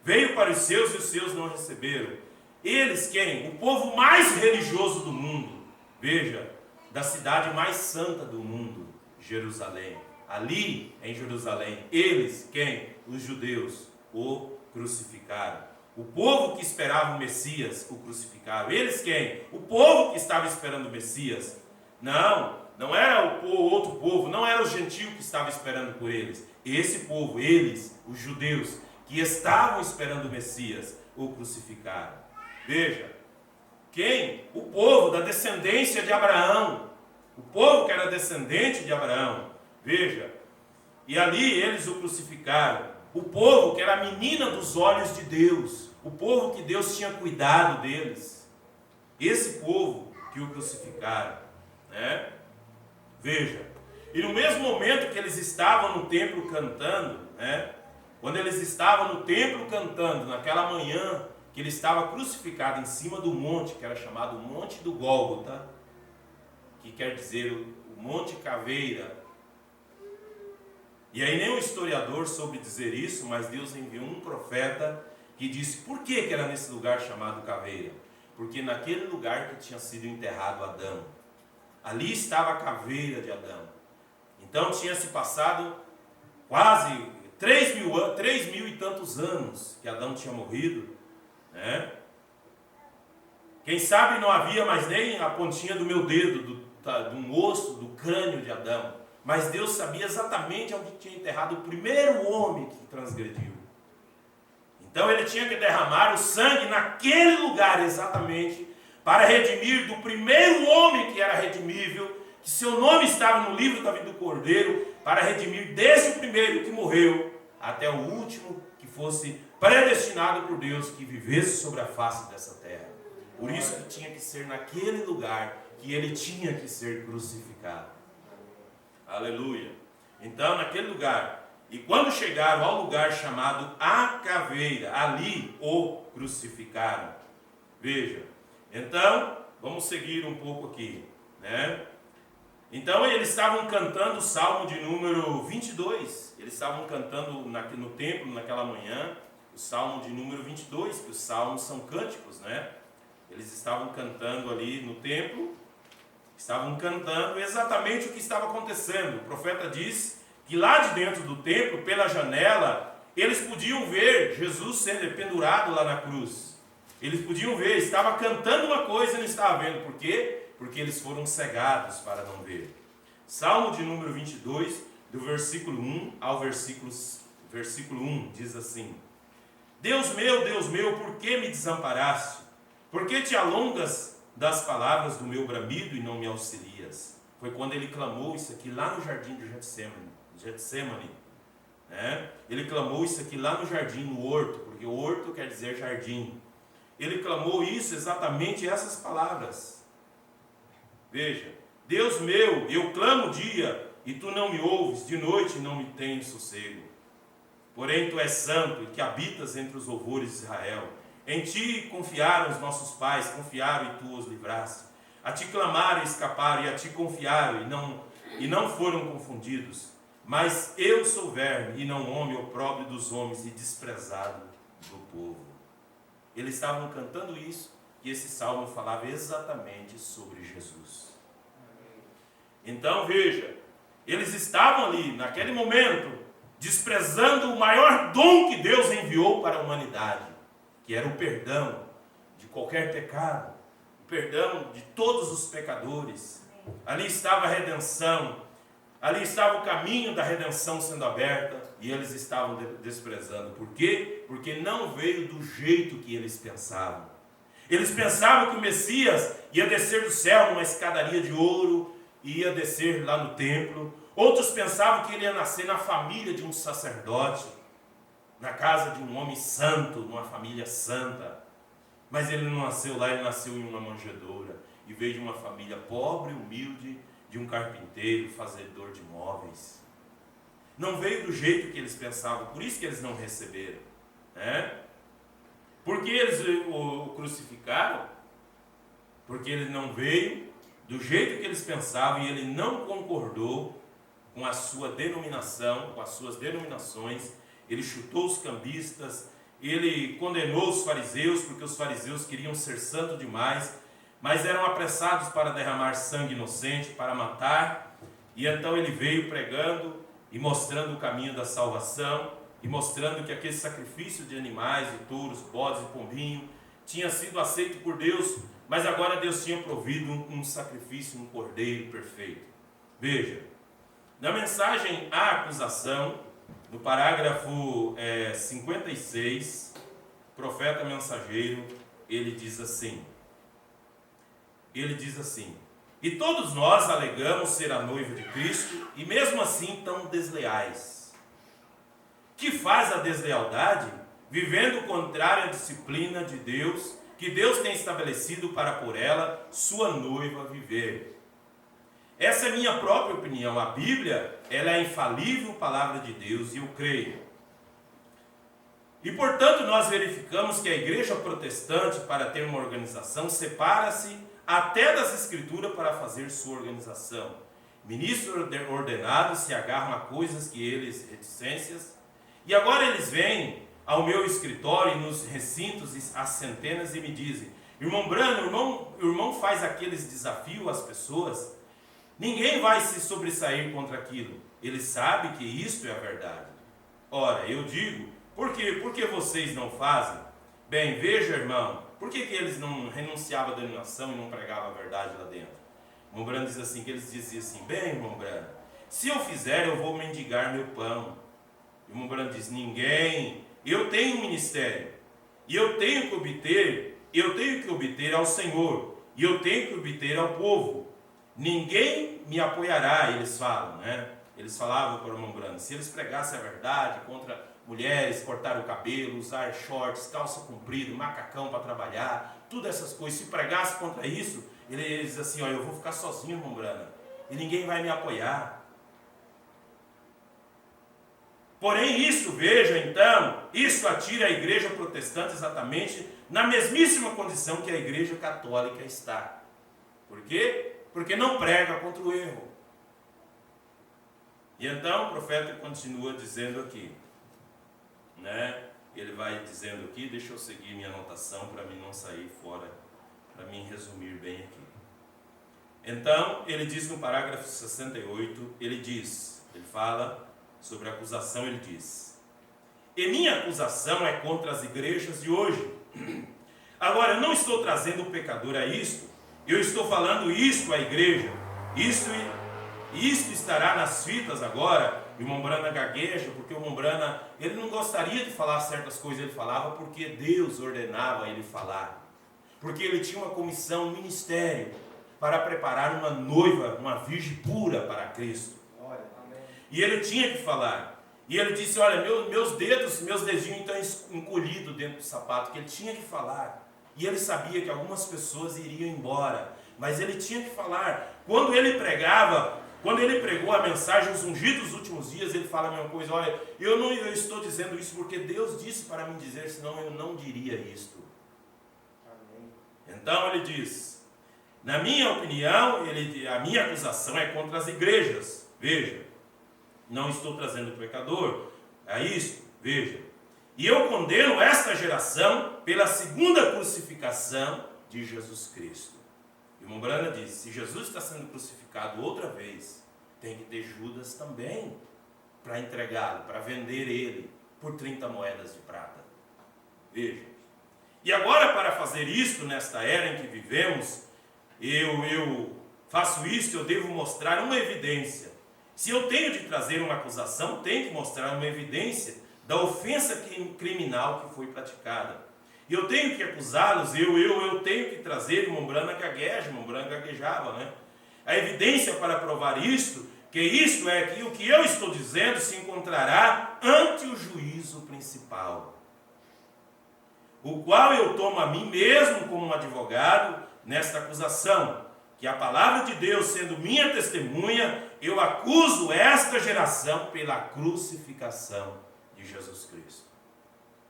[SPEAKER 1] Veio para os seus e os seus não receberam. Eles quem? O povo mais religioso do mundo. Veja, da cidade mais santa do mundo, Jerusalém. Ali em Jerusalém, eles quem? Os judeus o crucificaram. O povo que esperava o Messias o crucificaram. Eles quem? O povo que estava esperando o Messias. Não era o outro povo, não era o gentio que estava esperando por eles. Esse povo, eles, os judeus, que estavam esperando o Messias, o crucificaram. Veja, quem? O povo da descendência de Abraão. O povo que era descendente de Abraão. Veja, e ali eles o crucificaram. O povo que era a menina dos olhos de Deus. O povo que Deus tinha cuidado deles. Esse povo que o crucificaram, né? Veja, e no mesmo momento que eles estavam no templo cantando, né? Quando eles estavam no templo cantando, naquela manhã que ele estava crucificado em cima do monte, que era chamado Monte do Gólgota, que quer dizer o Monte Caveira. E aí nenhum historiador soube dizer isso, mas Deus enviou um profeta que disse por que era nesse lugar chamado Caveira. Porque naquele lugar que tinha sido enterrado Adão, ali estava a caveira de Adão. Então tinha se passado quase 3.000 e tantos anos que Adão tinha morrido, né? Quem sabe não havia mais nem a pontinha do meu dedo, do osso, do crânio de Adão. Mas Deus sabia exatamente onde tinha enterrado o primeiro homem que transgrediu. Então ele tinha que derramar o sangue naquele lugar exatamente, para redimir do primeiro homem que era redimível, que seu nome estava no livro da vida do Cordeiro, para redimir desde o primeiro que morreu, até o último que fosse predestinado por Deus, que vivesse sobre a face dessa terra. Por isso que tinha que ser naquele lugar que ele tinha que ser crucificado. Aleluia. Então naquele lugar, e quando chegaram ao lugar chamado A Caveira, ali o crucificaram. Veja, então vamos seguir um pouco aqui, né? Então eles estavam cantando o Salmo de número 22, eles estavam cantando no templo naquela manhã, o Salmo de número 22, que os salmos são cânticos, né? Eles estavam cantando ali no templo, estavam cantando exatamente o que estava acontecendo. O profeta diz que lá de dentro do templo, pela janela, eles podiam ver Jesus sendo pendurado lá na cruz. Eles podiam ver, estava cantando uma coisa e não estava vendo. Por quê? Porque eles foram cegados para não ver. Salmo de número 22, do versículo 1 ao versículo 1, diz assim: Deus meu, por que me desamparaste? Por que te alongas das palavras do meu bramido e não me auxilias? Foi quando ele clamou isso aqui lá no jardim de Getsemane. Ele clamou isso aqui lá no jardim, no horto, porque o horto quer dizer jardim. Ele clamou isso, exatamente essas palavras. Veja, Deus meu, eu clamo dia e tu não me ouves, de noite não me tens sossego. Porém tu és santo e que habitas entre os louvores de Israel. Em ti confiaram os nossos pais, confiaram e tu os livraste. A ti clamaram e escaparam, e a ti confiaram e não foram confundidos. Mas eu sou verme e não homem, opróbrio dos homens e desprezado do povo. Eles estavam cantando isso, e esse salmo falava exatamente sobre Jesus. Então veja, eles estavam ali, naquele momento, desprezando o maior dom que Deus enviou para a humanidade, que era o perdão de qualquer pecado, o perdão de todos os pecadores. Ali estava a redenção, ali estava o caminho da redenção sendo aberta, e eles estavam desprezando. Por quê? Porque não veio do jeito que eles pensavam. Eles pensavam que o Messias ia descer do céu numa escadaria de ouro, e ia descer lá no templo. Outros pensavam que ele ia nascer na família de um sacerdote, na casa de um homem santo, numa família santa. Mas ele não nasceu lá, ele nasceu em uma manjedoura, e veio de uma família pobre, humilde, de um carpinteiro, fazedor de móveis. Não veio do jeito que eles pensavam, por isso que eles não receberam. Porque eles o crucificaram? Porque ele não veio do jeito que eles pensavam, e ele não concordou com a sua denominação, com as suas denominações. Ele chutou os cambistas, ele condenou os fariseus, porque os fariseus queriam ser santos demais, mas eram apressados para derramar sangue inocente, para matar. E então ele veio pregando e mostrando o caminho da salvação, e mostrando que aquele sacrifício de animais, de touros, bodes e pombinho, tinha sido aceito por Deus, mas agora Deus tinha provido um sacrifício, um cordeiro perfeito. Veja, na mensagem à acusação, no parágrafo 56, profeta mensageiro, ele diz assim: e todos nós alegamos ser a noiva de Cristo, e mesmo assim tão desleais. Que faz a deslealdade? Vivendo contrário à disciplina de Deus, que Deus tem estabelecido para por ela sua noiva viver. Essa é minha própria opinião. A Bíblia, ela é a infalível palavra de Deus, e eu creio. E portanto nós verificamos que a igreja protestante, para ter uma organização, separa-se até das escrituras para fazer sua organização. Ministros ordenados se agarram a coisas que eles, reticências, e agora eles vêm ao meu escritório e nos recintos às centenas e me dizem: irmão Brano, o irmão faz aqueles desafios às pessoas, ninguém vai se sobressair contra aquilo, ele sabe que isto é a verdade. Ora, eu digo, por quê? Por que vocês não fazem? Bem, veja, irmão, por que eles não renunciavam à denominação e não pregavam a verdade lá dentro? O irmão Brano diz assim, que eles diziam assim: bem, irmão Brano, se eu fizer, eu vou mendigar meu pão. E o irmão Brano diz: ninguém, eu tenho um ministério, e eu tenho que obter ao Senhor, e eu tenho que obter ao povo. Ninguém me apoiará, eles falam, Eles falavam para o irmão Brano, se eles pregassem a verdade contra mulheres, cortar o cabelo, usar shorts, calça comprida, macacão para trabalhar, todas essas coisas, se pregasse contra isso, eles diziam assim: eu vou ficar sozinho, irmão Brano, e ninguém vai me apoiar. Porém, isso, veja então, isso atira a igreja protestante exatamente na mesmíssima condição que a igreja católica está. Por quê? Porque não prega contra o erro. E então o profeta continua dizendo aqui, ele vai dizendo aqui, deixa eu seguir minha anotação para mim não sair fora, para mim resumir bem aqui. Então, ele diz no parágrafo 68, ele fala sobre a acusação, ele diz: E minha acusação é contra as igrejas de hoje. Agora, eu não estou trazendo o pecador a isto, eu estou falando isto à igreja. Isto estará nas fitas agora. E o irmão Brana gagueja, porque o irmão Brana, ele não gostaria de falar certas coisas, ele falava porque Deus ordenava ele falar. Porque ele tinha uma comissão, um ministério, para preparar uma noiva, uma virgem pura para Cristo. E ele tinha que falar. E ele disse, olha, meus dedinhos estão encolhidos dentro do sapato, que ele tinha que falar. E ele sabia que algumas pessoas iriam embora, mas ele tinha que falar. Quando ele pregou a mensagem, os ungidos dos últimos dias, ele fala a mesma coisa, olha, eu estou dizendo isso porque Deus disse para mim dizer, senão eu não diria isto. Amém. Então ele diz, na minha opinião, a minha acusação é contra as igrejas. Veja, não estou trazendo o pecador a isso, veja. E eu condeno esta geração pela segunda crucificação de Jesus Cristo. E o irmão Brana diz, se Jesus está sendo crucificado outra vez, tem que ter Judas também para entregá-lo, para vender ele por 30 moedas de prata. Veja. E agora, para fazer isto nesta era em que vivemos, eu faço isso, eu devo mostrar uma evidência. Se eu tenho de trazer uma acusação, tenho que mostrar uma evidência da ofensa criminal que foi praticada. E eu tenho que acusá-los, eu tenho que trazer, irmão Brana gagueja, irmão Brana gaguejava, né? A evidência para provar isto, que isto é que o que eu estou dizendo se encontrará ante o juízo principal, o qual eu tomo a mim mesmo como um advogado nesta acusação, que a palavra de Deus sendo minha testemunha, eu acuso esta geração pela crucificação de Jesus Cristo.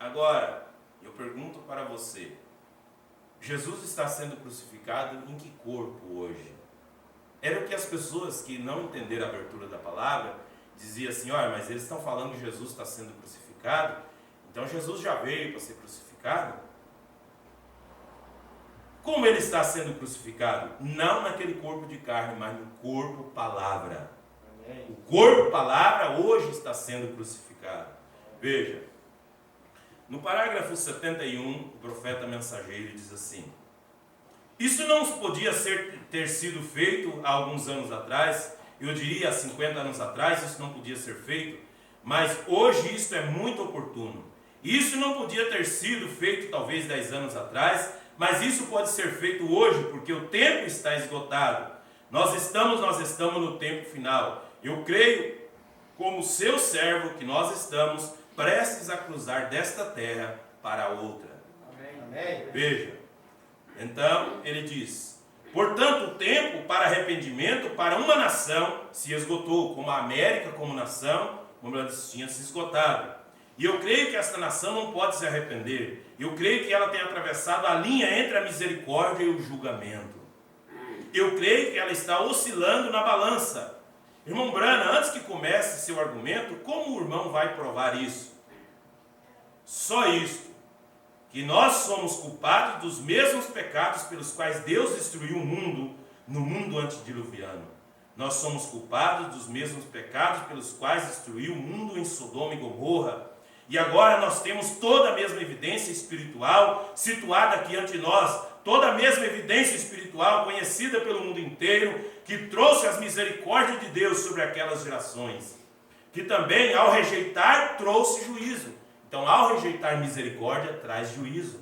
[SPEAKER 1] Agora, eu pergunto para você, Jesus está sendo crucificado em que corpo hoje? Era o que as pessoas que não entenderam a abertura da palavra diziam assim, olha, mas eles estão falando que Jesus está sendo crucificado, então Jesus já veio para ser crucificado? Como ele está sendo crucificado? Não naquele corpo de carne, mas no corpo palavra. Amém. O corpo palavra hoje está sendo crucificado. Veja, no parágrafo 71, o profeta mensageiro diz assim, isso não podia ter sido feito há alguns anos atrás, eu diria há 50 anos atrás, isso não podia ser feito, mas hoje isso é muito oportuno. Isso não podia ter sido feito talvez 10 anos atrás, mas isso pode ser feito hoje, porque o tempo está esgotado. Nós estamos no tempo final. Eu creio, como seu servo, que nós estamos prestes a cruzar desta terra para outra. Amém. Veja, então ele diz, portanto o tempo para arrependimento para uma nação se esgotou, como a América como nação, como ela tinha se esgotado. E eu creio que esta nação não pode se arrepender. Eu creio que ela tem atravessado a linha entre a misericórdia e o julgamento. Eu creio que ela está oscilando na balança. Irmão Brana, antes que comece seu argumento, como o irmão vai provar isso? Só isto, que nós somos culpados dos mesmos pecados pelos quais Deus destruiu o mundo no mundo antediluviano. Nós somos culpados dos mesmos pecados pelos quais destruiu o mundo em Sodoma e Gomorra. E agora nós temos toda a mesma evidência espiritual situada aqui ante nós, toda a mesma evidência espiritual conhecida pelo mundo inteiro, que trouxe as misericórdias de Deus sobre aquelas gerações, que também ao rejeitar trouxe juízo. Então ao rejeitar misericórdia traz juízo.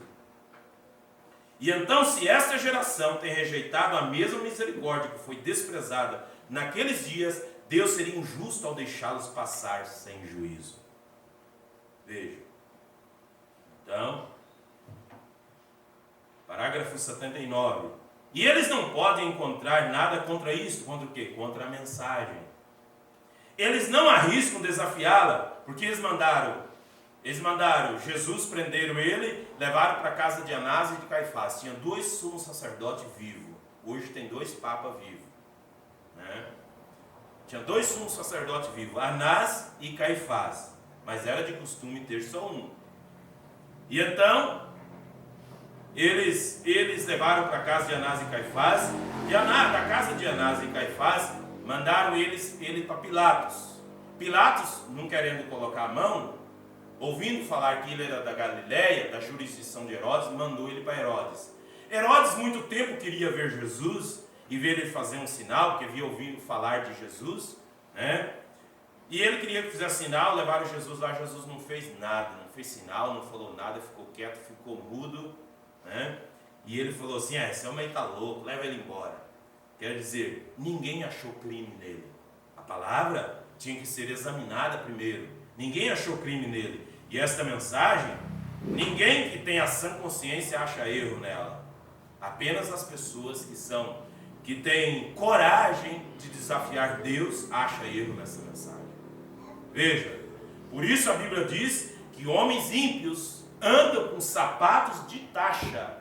[SPEAKER 1] E então se esta geração tem rejeitado a mesma misericórdia que foi desprezada naqueles dias, Deus seria injusto ao deixá-los passar sem juízo. Veja, então, parágrafo 79. E eles não podem encontrar nada contra isso. Contra o quê? Contra a mensagem. Eles não arriscam desafiá-la, porque eles mandaram Jesus, prenderam ele, levaram para a casa de Anás e de Caifás. Tinha 2 sumos sacerdotes vivos. Hoje tem 2 papas vivos. Né? Tinha 2 sumos sacerdotes vivos, Anás e Caifás. Mas era de costume ter só um. E então, eles levaram para a casa de Anás e Caifás, e da casa de Anás e Caifás, mandaram ele para Pilatos. Pilatos, não querendo colocar a mão, ouvindo falar que ele era da Galileia, da jurisdição de Herodes, mandou ele para Herodes. Herodes muito tempo queria ver Jesus e ver ele fazer um sinal, porque havia ouvido falar de Jesus, né? E ele queria que fizesse sinal, levaram Jesus lá. Jesus não fez nada, não fez sinal, não falou nada, ficou quieto, ficou mudo, né? E ele falou assim: esse homem aí está louco, leva ele embora. Quer dizer, ninguém achou crime nele. A palavra tinha que ser examinada primeiro. Ninguém achou crime nele. E esta mensagem, ninguém que tenha sã consciência acha erro nela. Apenas as pessoas que têm coragem de desafiar Deus acha erro nessa mensagem. Veja, por isso a Bíblia diz que homens ímpios andam com sapatos de taxa.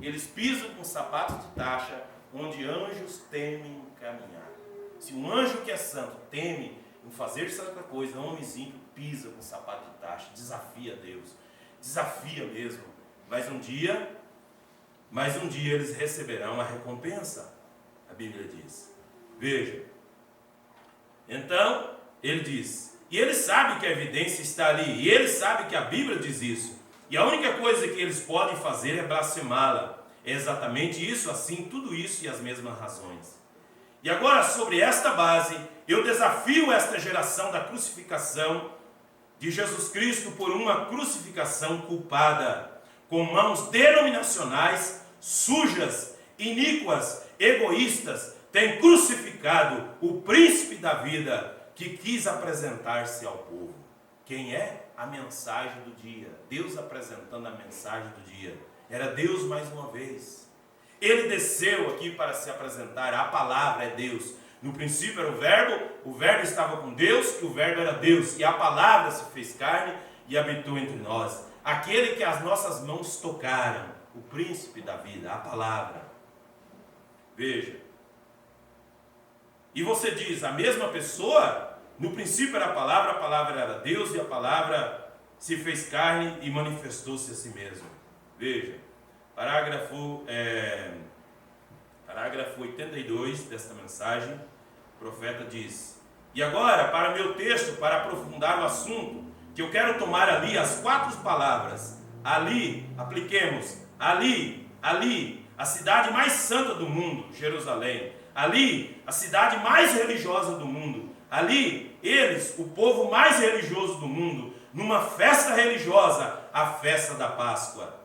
[SPEAKER 1] Eles pisam com sapatos de taxa, onde anjos temem caminhar. Se um anjo que é santo teme em fazer certa coisa, homens ímpios pisa com sapato de taxa, desafia Deus, desafia mesmo. Mas um dia eles receberão a recompensa, a Bíblia diz. Veja, então ele diz, e ele sabe que a evidência está ali, e ele sabe que a Bíblia diz isso, e a única coisa que eles podem fazer é blasfemá-la. É exatamente isso, assim, tudo isso e as mesmas razões. E agora, sobre esta base, eu desafio esta geração da crucificação de Jesus Cristo por uma crucificação culpada, com mãos denominacionais, sujas, iníquas, egoístas, tem crucificado o príncipe da vida que quis apresentar-se ao povo. Quem é? A mensagem do dia. Deus apresentando a mensagem do dia. Era Deus mais uma vez. Ele desceu aqui para se apresentar. A palavra é Deus. No princípio era o verbo estava com Deus e o verbo era Deus. E a palavra se fez carne e habitou entre nós. Aquele que as nossas mãos tocaram, o príncipe da vida, a palavra. Veja. E você diz, a mesma pessoa, no princípio era a palavra era Deus e a palavra se fez carne e manifestou-se a si mesmo. Veja, parágrafo 82 desta mensagem, o profeta diz: e agora, para meu texto, para aprofundar o assunto, que eu quero tomar ali as 4 palavras, ali, apliquemos, ali, a cidade mais santa do mundo, Jerusalém, ali, a cidade mais religiosa do mundo, ali, eles, o povo mais religioso do mundo, numa festa religiosa, a festa da Páscoa.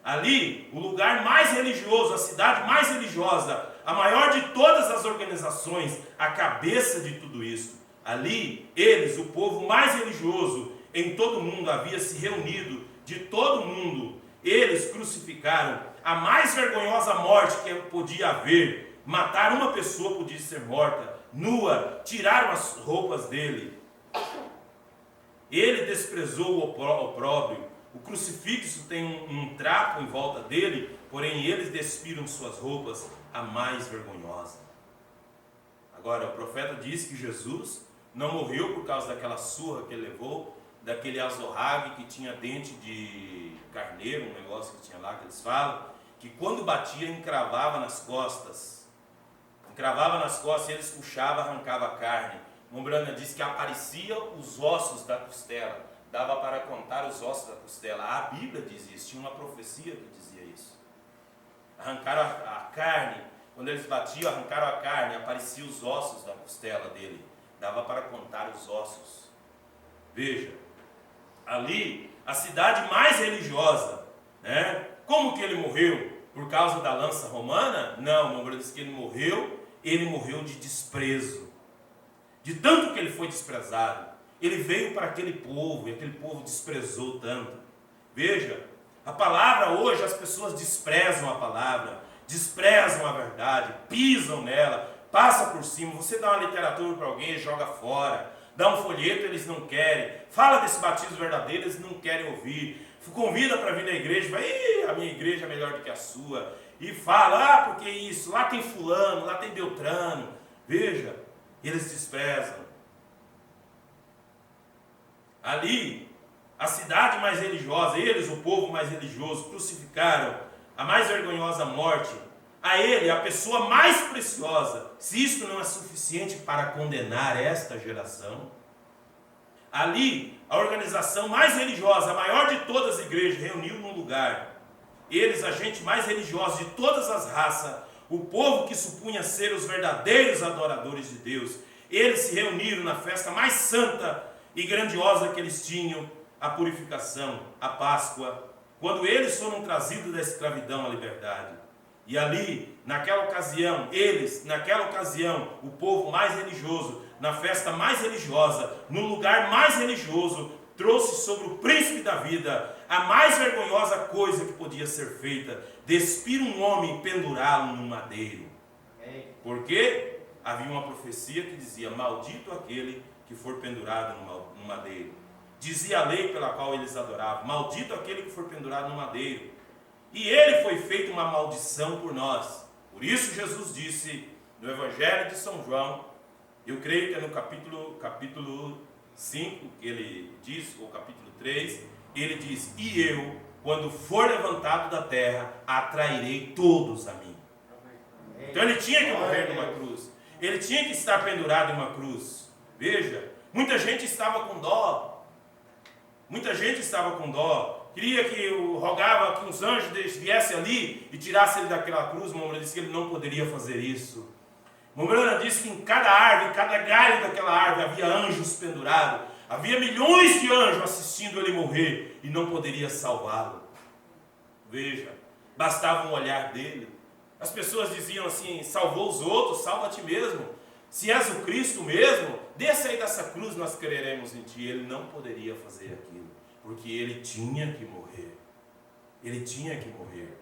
[SPEAKER 1] Ali, o lugar mais religioso, a cidade mais religiosa, a maior de todas as organizações, a cabeça de tudo isso. Ali, eles, o povo mais religioso em todo o mundo, havia se reunido de todo o mundo. Eles crucificaram a mais vergonhosa morte que podia haver. Matar uma pessoa podia ser morta, nua, tiraram as roupas dele. Ele desprezou o opróbrio. O crucifixo tem um trapo em volta dele, porém eles despiram suas roupas, a mais vergonhosa. Agora, o profeta diz que Jesus não morreu por causa daquela surra que ele levou, daquele azorrague que tinha dente de carneiro, um negócio que tinha lá que eles falam, que quando batia encravava nas costas e eles puxavam, arrancava a carne. Mombrana diz que apareciam os ossos da costela, dava para contar os ossos da costela. A Bíblia diz isso, tinha uma profecia que dizia isso. Arrancaram a carne, quando eles batiam, arrancaram a carne, apareciam os ossos da costela dele, dava para contar os ossos. Veja, ali, a cidade mais religiosa, né? Como que ele morreu? Por causa da lança romana? Não, Mombrana diz que ele morreu de desprezo. De tanto que ele foi desprezado. Ele veio para aquele povo, e aquele povo desprezou tanto. Veja, a palavra hoje, as pessoas desprezam a palavra, desprezam a verdade, pisam nela, passa por cima. Você dá uma literatura para alguém e joga fora. Dá um folheto, eles não querem. Fala desse batismo verdadeiro, eles não querem ouvir. Convida para vir na igreja, vai, a minha igreja é melhor do que a sua. E fala, porque isso, lá tem fulano, lá tem Beltrano. Veja, eles desprezam. Ali, a cidade mais religiosa, eles, o povo mais religioso, crucificaram a mais vergonhosa morte a ele, a pessoa mais preciosa. Se isto não é suficiente para condenar esta geração, Ali, a organização mais religiosa, a maior de todas as igrejas, reuniu num lugar. Eles, a gente mais religiosa de todas as raças, o povo que supunha ser os verdadeiros adoradores de Deus, eles se reuniram na festa mais santa e grandiosa que eles tinham, a purificação, a Páscoa, quando eles foram trazidos da escravidão à liberdade. E ali, naquela ocasião, o povo mais religioso, na festa mais religiosa, no lugar mais religioso, trouxe sobre o príncipe da vida a mais vergonhosa coisa que podia ser feita: despir um homem e pendurá-lo num madeiro. Porque havia uma profecia que dizia: maldito aquele que for pendurado no madeiro. Dizia a lei pela qual eles adoravam: maldito aquele que for pendurado no madeiro. E ele foi feito uma maldição por nós. Por isso Jesus disse no Evangelho de São João, eu creio que é no capítulo 5, que ele diz, ou capítulo 3, ele diz: e eu, quando for levantado da terra, atrairei todos a mim. Então ele tinha que morrer numa cruz. Ele tinha que estar pendurado em uma cruz. Veja, muita gente estava com dó. Queria rogava que os anjos viessem ali e tirassem ele daquela cruz. Moura disse que ele não poderia fazer isso. Moura disse que em cada árvore, em cada galho daquela árvore havia anjos pendurados. Havia milhões de anjos assistindo ele morrer e não poderia salvá-lo. Veja, bastava um olhar dele. As pessoas diziam assim: salvou os outros, salva a ti mesmo. Se és o Cristo mesmo, desça aí dessa cruz, nós creremos em ti. Ele não poderia fazer aquilo, porque ele tinha que morrer. Ele tinha que morrer,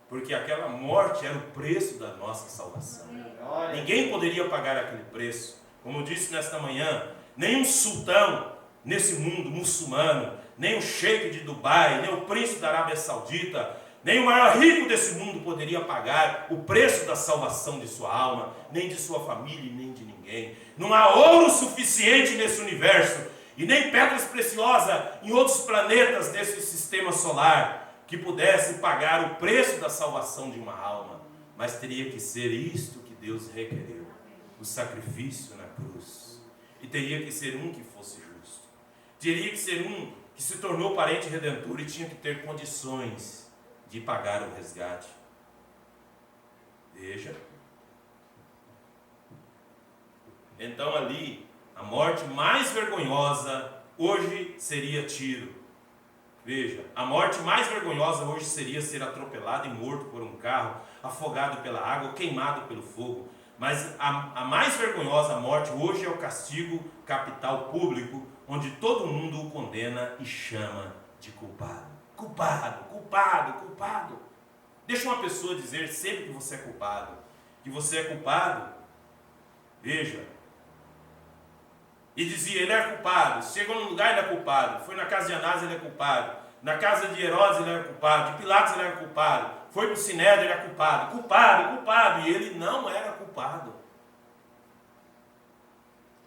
[SPEAKER 1] porque aquela morte era o preço da nossa salvação. Ninguém poderia pagar aquele preço. Como eu disse nesta manhã, nenhum sultão nesse mundo muçulmano, nem o sheik de Dubai, nem o príncipe da Arábia Saudita, nem o maior rico desse mundo poderia pagar o preço da salvação de sua alma, nem de sua família, nem de ninguém. Não há ouro suficiente nesse universo, e nem pedras preciosas em outros planetas desse sistema solar, que pudesse pagar o preço da salvação de uma alma. Mas teria que ser isto que Deus requereu: o sacrifício na cruz. E teria que ser um que fosse justo. Teria que ser um que se tornou parente redentor e tinha que ter condições de pagar o resgate. Veja. Então ali, a morte mais vergonhosa hoje seria tiro. Veja, a morte mais vergonhosa hoje seria ser atropelado e morto por um carro, afogado pela água, queimado pelo fogo. Mas a mais vergonhosa morte hoje é o castigo capital público, onde todo mundo o condena e chama de culpado. Culpado, culpado, culpado. Deixa uma pessoa dizer sempre que você é culpado. Que você é culpado. Veja. E dizia: ele era culpado. Chegou num lugar, ele é culpado. Foi na casa de Anás, ele é culpado. Na casa de Herodes, ele era culpado. De Pilatos, ele era culpado. Foi para o Sinédrio, ele era culpado. Culpado, culpado. E ele não era culpado.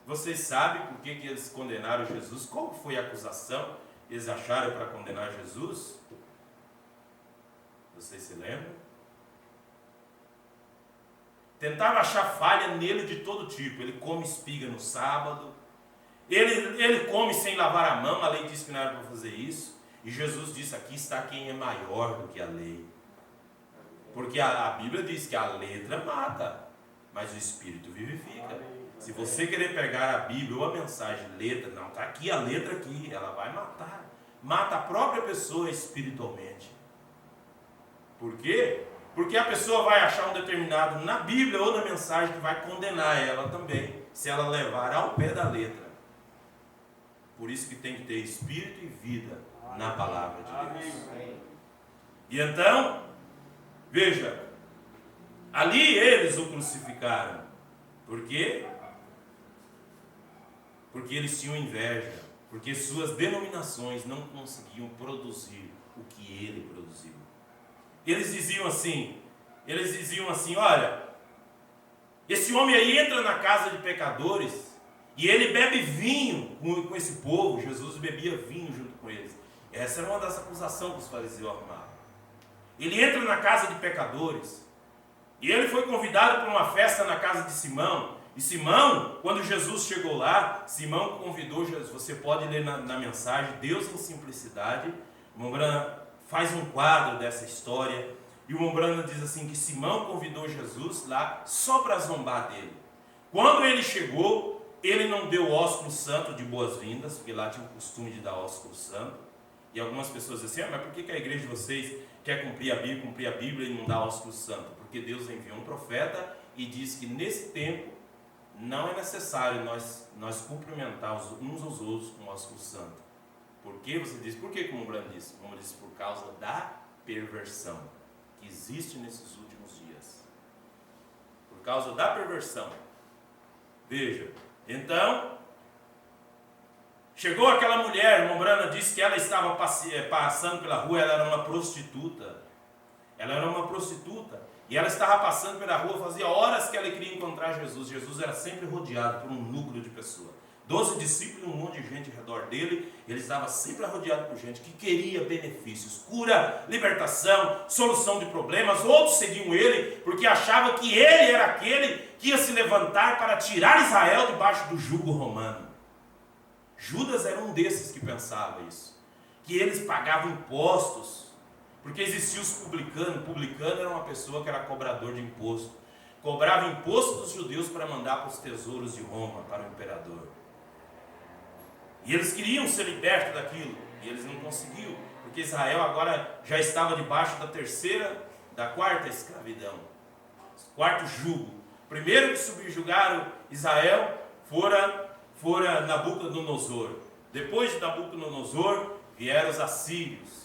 [SPEAKER 1] Vocês sabem por que eles condenaram Jesus? Qual foi a acusação que eles acharam para condenar Jesus? Vocês se lembram? Tentava achar falha nele de todo tipo. Ele come espiga no sábado. Ele come sem lavar a mão. A lei diz que não era para fazer isso. E Jesus disse: aqui está quem é maior do que a lei. Porque a Bíblia diz que a letra mata, mas o Espírito vivifica. Se você querer pegar a Bíblia ou a mensagem letra, não, está aqui a letra aqui, ela vai matar. Mata a própria pessoa espiritualmente. Por quê? Porque a pessoa vai achar um determinado na Bíblia ou na mensagem que vai condenar ela também, se ela levar ao pé da letra. Por isso que tem que ter espírito e vida na palavra de Deus. E então, veja, ali eles o crucificaram. Por quê? Porque eles tinham inveja, porque suas denominações não conseguiam produzir o que ele produziu. Eles diziam assim: olha, esse homem aí entra na casa de pecadores e ele bebe vinho com esse povo. Jesus bebia vinho junto com eles. Essa era uma das acusações que os fariseus arrumavam. Ele entra na casa de pecadores E ele foi convidado para uma festa na casa de Simão. E Simão, quando Jesus chegou lá, Simão convidou Jesus. Você pode ler na mensagem, Deus em Simplicidade. O Mombrana faz um quadro dessa história. E o Mombrana diz assim, que Simão convidou Jesus lá só para zombar dele. Quando ele chegou, ele não deu ósculo santo de boas-vindas, porque lá tinha o costume de dar ósculo santo. E algumas pessoas dizem assim, mas por que a igreja de vocês quer cumprir a Bíblia e não dá ósculo santo? Porque Deus enviou um profeta e diz que nesse tempo não é necessário nós cumprimentar uns aos outros com ósculo santo. Por que você diz? Por que, como o Brando disse? Como disse, por causa da perversão que existe nesses últimos dias. Por causa da perversão. Veja, então, chegou aquela mulher, Mombrana disse que ela estava passando pela rua, ela era uma prostituta. Ela era uma prostituta. E ela estava passando pela rua, fazia horas que ela queria encontrar Jesus. Jesus era sempre rodeado por um núcleo de pessoas. 12 discípulos, um monte de gente ao redor dele. Ele estava sempre rodeado por gente que queria benefícios, cura, libertação, solução de problemas. Outros seguiam ele porque achavam que ele era aquele que ia se levantar para tirar Israel debaixo do jugo romano. Judas era um desses que pensava isso. Que eles pagavam impostos. Porque existiam os publicanos. Publicano era uma pessoa que era cobrador de imposto. Cobrava imposto dos judeus para mandar para os tesouros de Roma, para o imperador. E eles queriam ser libertos daquilo. E eles não conseguiam. Porque Israel agora já estava debaixo da quarta escravidão. Quarto jugo. Primeiro que subjugaram Israel fora Nabucodonosor. Depois de Nabucodonosor vieram os assírios.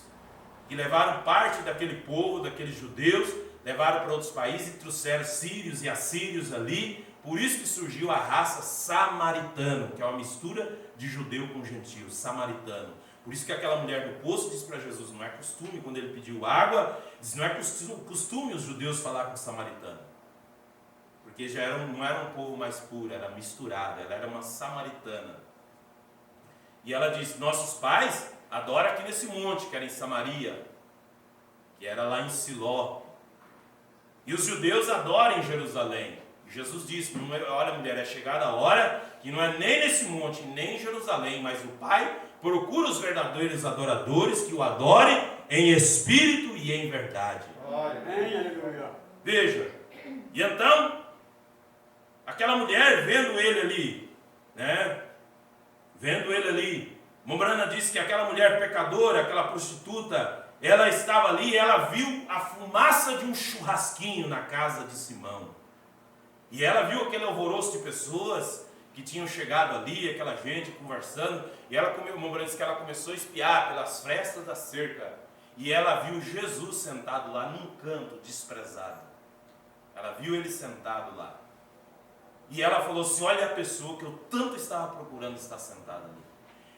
[SPEAKER 1] Que levaram parte daquele povo, daqueles judeus, levaram para outros países e trouxeram sírios e assírios ali. Por isso que surgiu a raça samaritana, que é uma mistura de judeu com gentio, samaritano. Por isso que aquela mulher do poço disse para Jesus, não é costume, quando ele pediu água, diz, não é costume os judeus falar com o samaritano. Porque não era um povo mais puro, era misturado, ela era uma samaritana. E ela disse, nossos pais adoram aqui nesse monte, que era em Samaria, que era lá em Siló. E os judeus adoram em Jerusalém. Jesus disse, olha mulher, é chegada a hora que não é nem nesse monte, nem em Jerusalém, mas o Pai procura os verdadeiros adoradores que o adorem em espírito e em verdade. Veja, e então, aquela mulher vendo ele ali, Mombrana disse que aquela mulher pecadora, aquela prostituta, ela estava ali e ela viu a fumaça de um churrasquinho na casa de Simão. E ela viu aquele alvoroço de pessoas que tinham chegado ali, aquela gente conversando. E Mombrana disse que ela começou a espiar pelas frestas da cerca. E ela viu Jesus sentado lá num canto, desprezado. Ela viu ele sentado lá. E ela falou assim, olha a pessoa que eu tanto estava procurando está sentada ali.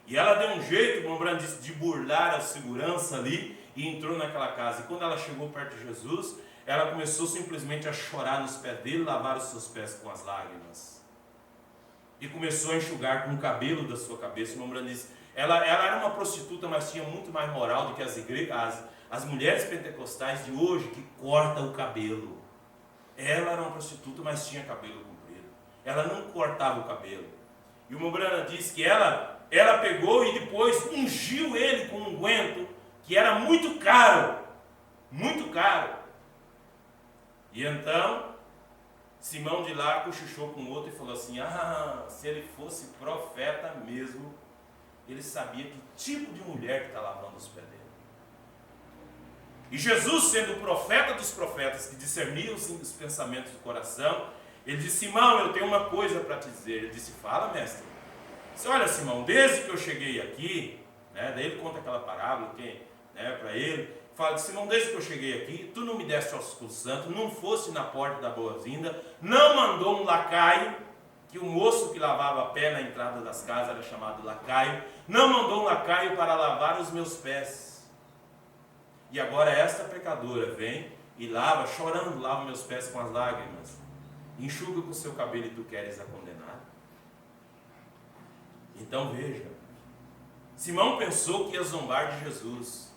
[SPEAKER 1] E ela deu um jeito, Mombrana disse, de burlar a segurança ali e entrou naquela casa. E quando ela chegou perto de Jesus, ela começou simplesmente a chorar nos pés dele, lavar os seus pés com as lágrimas. E começou a enxugar com o cabelo da sua cabeça. Mombrana disse, ela era uma prostituta, mas tinha muito mais moral do que as mulheres pentecostais de hoje que cortam o cabelo. Ela era uma prostituta, mas tinha cabelo comprido. Ela não cortava o cabelo. E o Mombrana disse que ela pegou e depois ungiu ele com um unguento que era muito caro. Muito caro. E então, Simão de lá cochichou com o outro e falou assim, se ele fosse profeta mesmo, ele sabia que tipo de mulher que está lavando os pés dele. E Jesus, sendo o profeta dos profetas, que discernia os pensamentos do coração, ele disse, Simão, eu tenho uma coisa para te dizer. Ele disse, fala, mestre. Disse, olha, Simão, desde que eu cheguei aqui, daí ele conta aquela parábola para ele, fala, Simão, desde que eu cheguei aqui, tu não me deste ósculo santo, não fosse na porta da boa-vinda, não mandou um lacaio, que o moço que lavava pé na entrada das casas era chamado lacaio, não mandou um lacaio para lavar os meus pés. E agora esta pecadora vem e lava, chorando, lava meus pés com as lágrimas. Enxuga com o seu cabelo e tu queres a condenar? Então veja, Simão pensou que ia zombar de Jesus.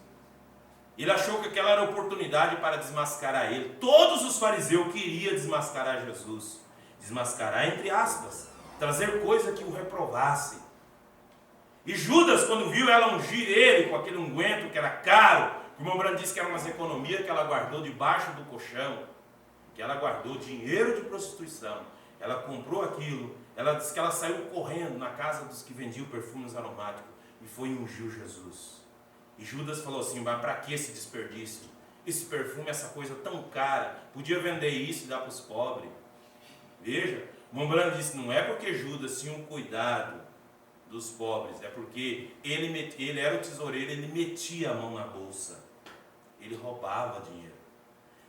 [SPEAKER 1] Ele achou que aquela era a oportunidade para desmascarar ele. Todos os fariseus queriam desmascarar Jesus. Desmascarar entre aspas. Trazer coisa que o reprovasse. E Judas, quando viu ela ungir ele com aquele unguento que era caro, o irmão Branco disse que era umas economias que ela guardou debaixo do colchão, que ela guardou dinheiro de prostituição, ela comprou aquilo, ela disse que ela saiu correndo na casa dos que vendiam perfumes aromáticos e foi e ungiu Jesus. E Judas falou assim: mas para que esse desperdício? Esse perfume, essa coisa tão cara, podia vender isso e dar para os pobres. Veja, o irmão Branco disse: não é porque Judas tinha um cuidado dos pobres, é porque ele era o tesoureiro, ele metia a mão na bolsa, ele roubava dinheiro.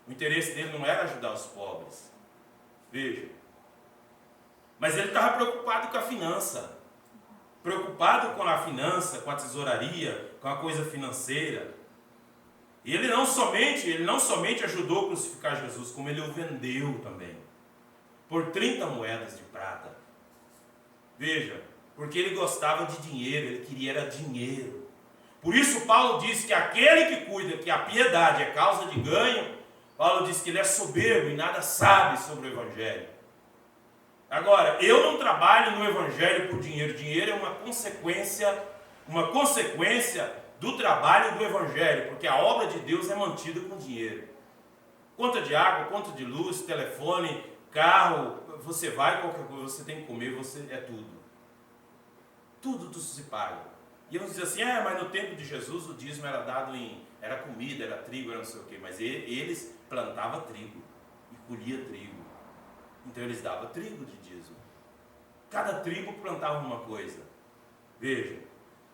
[SPEAKER 1] O interesse dele não era ajudar os pobres, veja, mas ele estava preocupado com a finança, preocupado com a finança, com a tesouraria, com a coisa financeira. E ele não somente ajudou a crucificar Jesus, como ele o vendeu também, por 30 moedas de prata. Veja, porque ele gostava de dinheiro, ele queria era dinheiro. Por isso Paulo diz que aquele que cuida que a piedade é causa de ganho, Paulo diz que ele é soberbo e nada sabe sobre o Evangelho. Agora, eu não trabalho no Evangelho por dinheiro. Dinheiro é uma consequência do trabalho do Evangelho, porque a obra de Deus é mantida com dinheiro. Conta de água, conta de luz, telefone, carro, você vai, qualquer coisa, você tem que comer, é tudo. Tudo se paga. E vamos dizer assim: mas no tempo de Jesus o dízimo era dado era comida, era trigo, era não sei o quê. Mas eles plantavam trigo e colhiam trigo. Então eles davam trigo de dízimo. Cada tribo plantava uma coisa. Veja,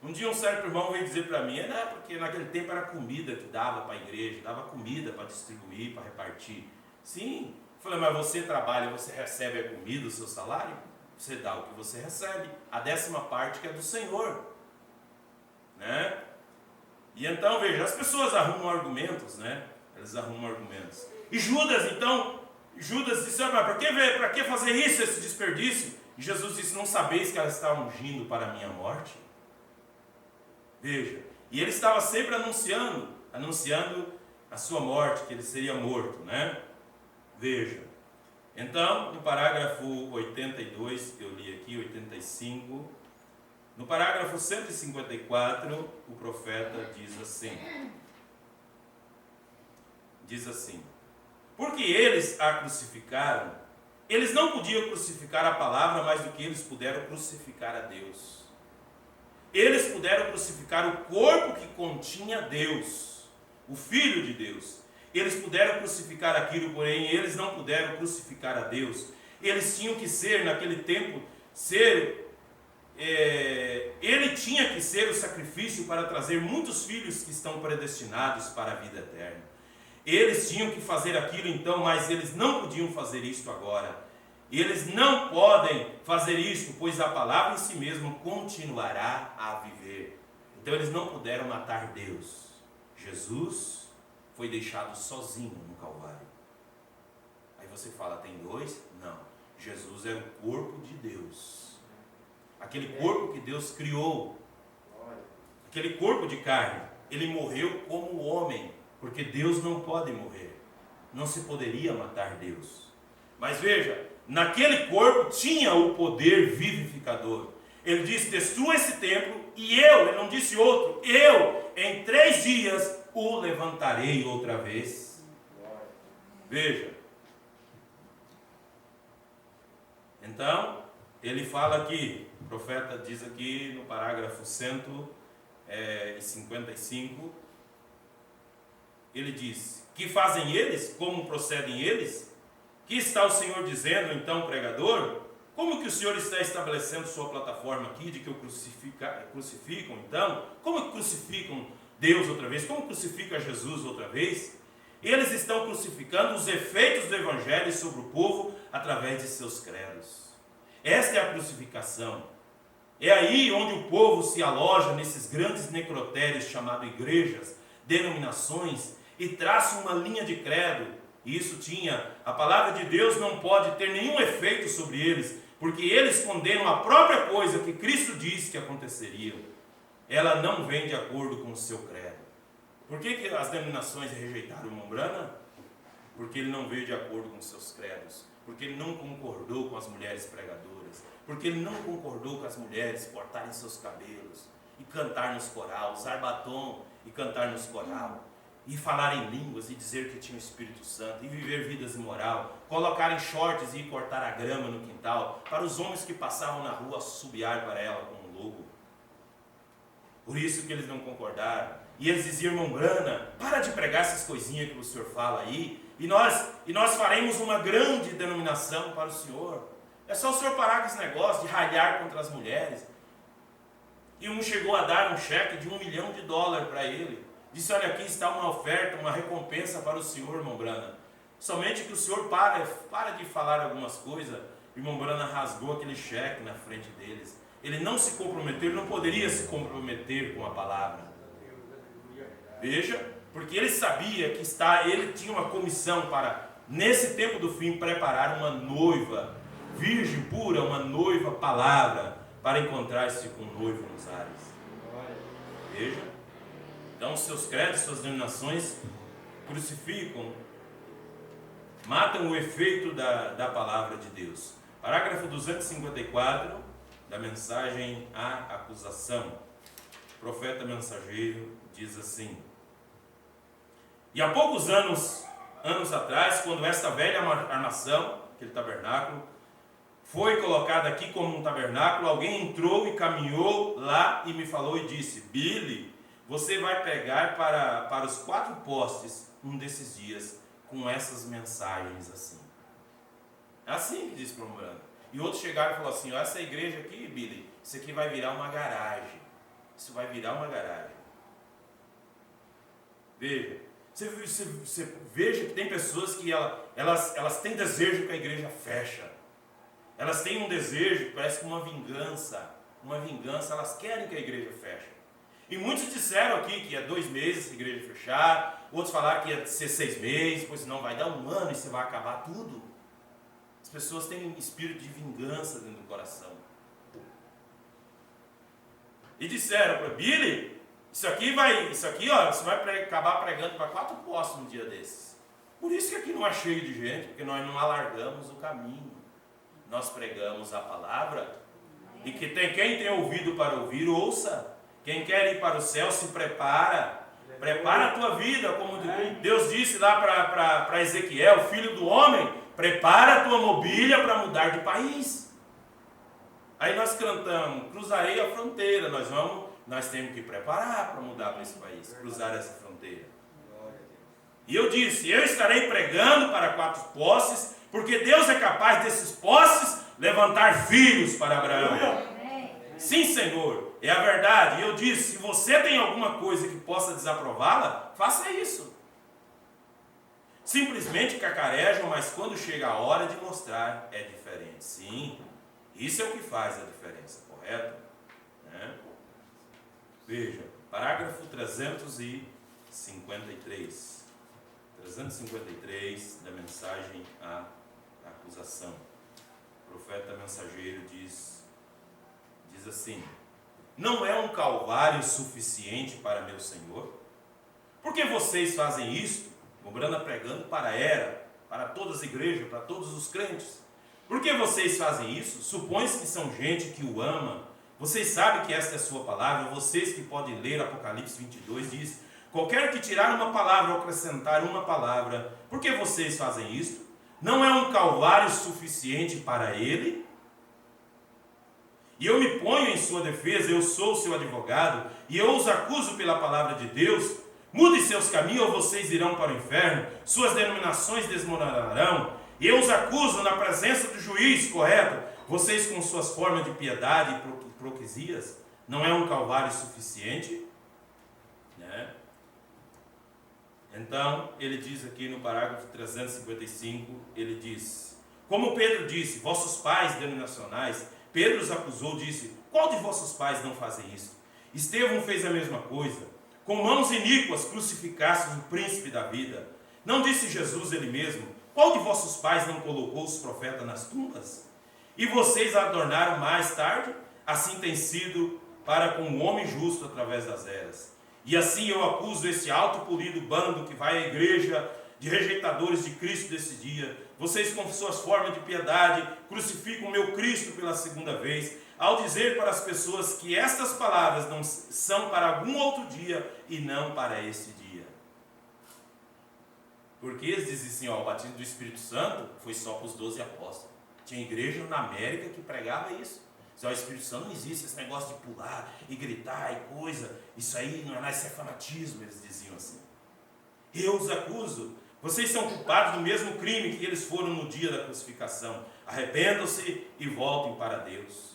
[SPEAKER 1] um dia um certo irmão veio dizer para mim: porque naquele tempo era comida que dava para a igreja, dava comida para distribuir, para repartir. Sim, eu falei: mas você trabalha, você recebe a comida, o seu salário? Você dá o que você recebe, a 10ª parte que é do Senhor, né? E então, veja, as pessoas arrumam argumentos, né? Eles arrumam argumentos. E Judas disse: mas para que fazer isso, esse desperdício? E Jesus disse: não sabeis que ela está ungindo para a minha morte? Veja, e ele estava sempre anunciando a sua morte, que ele seria morto, né? Veja. Então, no parágrafo 82, que eu li aqui, 85, no parágrafo 154, o profeta diz assim: porque eles a crucificaram, eles não podiam crucificar a palavra mais do que eles puderam crucificar a Deus. Eles puderam crucificar o corpo que continha Deus, o Filho de Deus. Eles puderam crucificar aquilo, porém eles não puderam crucificar a Deus. Eles tinham que ser, naquele tempo, ele tinha que ser o sacrifício para trazer muitos filhos que estão predestinados para a vida eterna. Eles tinham que fazer aquilo então, mas eles não podiam fazer isto agora. Eles não podem fazer isto, pois a palavra em si mesma continuará a viver. Então eles não puderam matar Deus. Jesus foi deixado sozinho no Calvário. Aí você fala: tem dois? Não. Jesus é o corpo de Deus. Aquele corpo que Deus criou. Aquele corpo de carne. Ele morreu como homem, porque Deus não pode morrer. Não se poderia matar Deus. Mas veja, naquele corpo tinha o poder vivificador. Ele disse: destrua esse templo e ele não disse outro, eu em 3 dias o levantarei outra vez. Veja. Então, ele fala aqui, o profeta diz aqui no parágrafo 155, ele diz: que fazem eles? Como procedem eles? Que está o Senhor dizendo, então, pregador? Como que o Senhor está estabelecendo sua plataforma aqui de que o crucificam, então? Como que crucificam Deus outra vez? Como crucifica Jesus outra vez? Eles estão crucificando os efeitos do Evangelho sobre o povo através de seus credos. Esta é a crucificação. É aí onde o povo se aloja nesses grandes necrotérios chamados igrejas, denominações, e traça uma linha de credo. E isso a palavra de Deus não pode ter nenhum efeito sobre eles, porque eles condenam a própria coisa que Cristo disse que aconteceria. Ela não vem de acordo com o seu credo. Por que as denominações rejeitaram o irmão Branham? Porque ele não veio de acordo com seus credos, porque ele não concordou com as mulheres pregadoras, porque ele não concordou com as mulheres cortarem seus cabelos e cantar nos coral, usar batom e cantar nos coral, e falar em línguas e dizer que tinha o Espírito Santo, e viver vidas imoral, colocarem shorts e ir cortar a grama no quintal, para os homens que passavam na rua assobiar para ela com um lobo. Por isso que eles não concordaram. E eles diziam, irmão Branham, para de pregar essas coisinhas que o senhor fala aí, e nós faremos uma grande denominação para o senhor. É só o senhor parar com esse negócio de ralhar contra as mulheres. E um chegou a dar um cheque de $1 milhão para ele. Disse, olha, aqui está uma oferta, uma recompensa para o senhor, irmão Branham. Somente que o senhor para de falar algumas coisas. O irmão Branham rasgou aquele cheque na frente deles. Ele não se comprometeu, ele não poderia se comprometer com a palavra. Veja, porque ele sabia que ele tinha uma comissão para, nesse tempo do fim, preparar uma noiva virgem pura, uma noiva palavra, para encontrar-se com o noivo nos ares. Veja, então seus credos, suas denominações crucificam, matam o efeito da palavra de Deus. Parágrafo 254 da mensagem à acusação. O profeta mensageiro diz assim: e há poucos anos atrás, quando esta velha armação, aquele tabernáculo, foi colocada aqui como um tabernáculo, alguém entrou e caminhou lá e me falou e disse, Billy, você vai pegar para os 4 postes um desses dias com essas mensagens assim. É assim que diz para o Branham. E outros chegaram e falaram assim, essa igreja aqui, Billy, isso aqui vai virar uma garagem. Isso vai virar uma garagem. Veja. Você veja que tem pessoas que elas têm desejo que a igreja fecha. Elas têm um desejo, parece que uma vingança, elas querem que a igreja feche. E muitos disseram aqui que é 2 meses a igreja fechar, outros falaram que ia ser 6 meses, pois não, vai dar 1 ano e você vai acabar tudo. As pessoas têm um espírito de vingança dentro do coração. E disseram para Billy, isso aqui ó, você vai acabar pregando para 4 postos no dia desses. Por isso que aqui não é cheio de gente, porque nós não alargamos o caminho. Nós pregamos a palavra, e que quem tem ouvido para ouvir, ouça. Quem quer ir para o céu, se prepara. Prepara a tua vida, como Deus disse lá para Ezequiel, filho do homem, prepara a tua mobília para mudar de país. Aí nós cantamos, cruzarei a fronteira, nós temos que preparar para mudar para esse país, cruzar essa fronteira. E eu disse, eu estarei pregando para 4 postes, porque Deus é capaz desses postes levantar filhos para Abraão. Sim, Senhor, é a verdade. E eu disse, se você tem alguma coisa que possa desaprová-la, faça isso. Simplesmente cacarejam, mas quando chega a hora de mostrar, é diferente. Sim, isso é o que faz a diferença, correto? Veja, parágrafo 353. 353 da mensagem à acusação. O profeta mensageiro diz assim: não é um calvário suficiente para meu Senhor? Por que vocês fazem isto? O Branham pregando para todas as igrejas, para todos os crentes. Por que vocês fazem isso? Supõe-se que são gente que o ama. Vocês sabem que esta é a sua palavra. Vocês que podem ler Apocalipse 22 diz: qualquer que tirar uma palavra ou acrescentar uma palavra, por que vocês fazem isso? Não é um calvário suficiente para ele? E eu me ponho em sua defesa, eu sou o seu advogado, e eu os acuso pela palavra de Deus. Mudem seus caminhos ou vocês irão para o inferno, suas denominações desmoronarão. E eu os acuso na presença do juiz, correto? Vocês com suas formas de piedade e hipocrisias, não é um calvário suficiente? Então, ele diz aqui no parágrafo 355, ele diz, como Pedro disse, vossos pais denominacionais, Pedro os acusou, disse, qual de vossos pais não fazem isso? Estevão fez a mesma coisa, com mãos iníquas crucificastes o príncipe da vida. Não disse Jesus ele mesmo, qual de vossos pais não colocou os profetas nas tumbas? E vocês adornaram mais tarde? Assim tem sido para com o homem justo através das eras. E assim eu acuso esse alto polido bando que vai à igreja de rejeitadores de Cristo desse dia. Vocês com suas formas de piedade crucificam o meu Cristo pela segunda vez, ao dizer para as pessoas que estas palavras não são para algum outro dia e não para este dia. Porque eles dizem assim, ó, o batismo do Espírito Santo foi só para os 12 apóstolos. Tinha igreja na América que pregava isso. O Espírito Santo não existe, esse negócio de pular e gritar e coisa, isso aí não é nada, isso é fanatismo, eles diziam assim. Eu os acuso, vocês são culpados do mesmo crime que eles foram no dia da crucificação. Arrependam-se e voltem para Deus.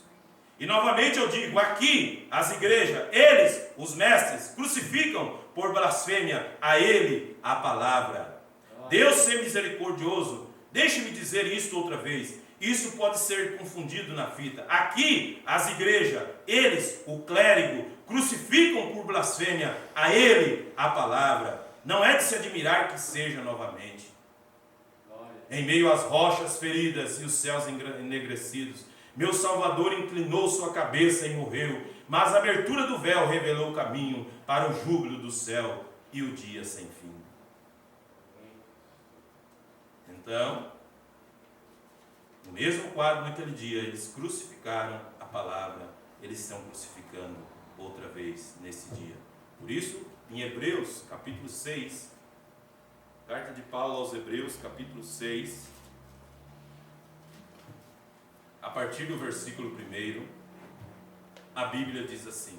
[SPEAKER 1] E novamente eu digo, aqui as igrejas, eles, os mestres, crucificam por blasfêmia a ele a palavra. Deus ser misericordioso, deixe-me dizer isto outra vez. Isso pode ser confundido na fita. Aqui, as igrejas, eles, o clérigo, crucificam por blasfêmia a ele a palavra. Não é de se admirar que seja novamente. Em meio às rochas feridas e os céus enegrecidos, meu Salvador inclinou sua cabeça e morreu, mas a abertura do véu revelou o caminho para o júbilo do céu e o dia sem fim. Então, no mesmo quadro naquele dia, eles crucificaram a palavra, eles estão crucificando outra vez nesse dia. Por isso, em Hebreus, capítulo 6, carta de Paulo aos Hebreus, capítulo 6, a partir do versículo 1, a Bíblia diz assim: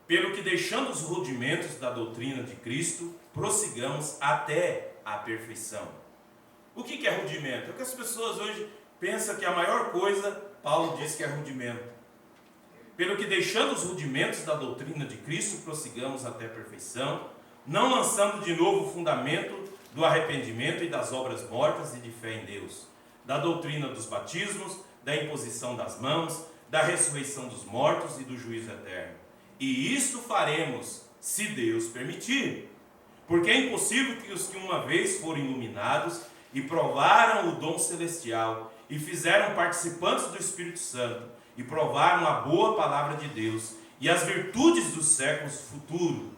[SPEAKER 1] pelo que deixando os rudimentos da doutrina de Cristo, prossigamos até a perfeição. O que é rudimento? É o que as pessoas hoje pensam que a maior coisa, Paulo diz que é rudimento. Pelo que deixando os rudimentos da doutrina de Cristo, prossigamos até a perfeição, não lançando de novo o fundamento do arrependimento e das obras mortas e de fé em Deus, da doutrina dos batismos, da imposição das mãos, da ressurreição dos mortos e do juízo eterno. E isto faremos, se Deus permitir. Porque é impossível que os que uma vez foram iluminados e provaram o dom celestial e fizeram participantes do Espírito Santo e provaram a boa palavra de Deus e as virtudes dos séculos futuros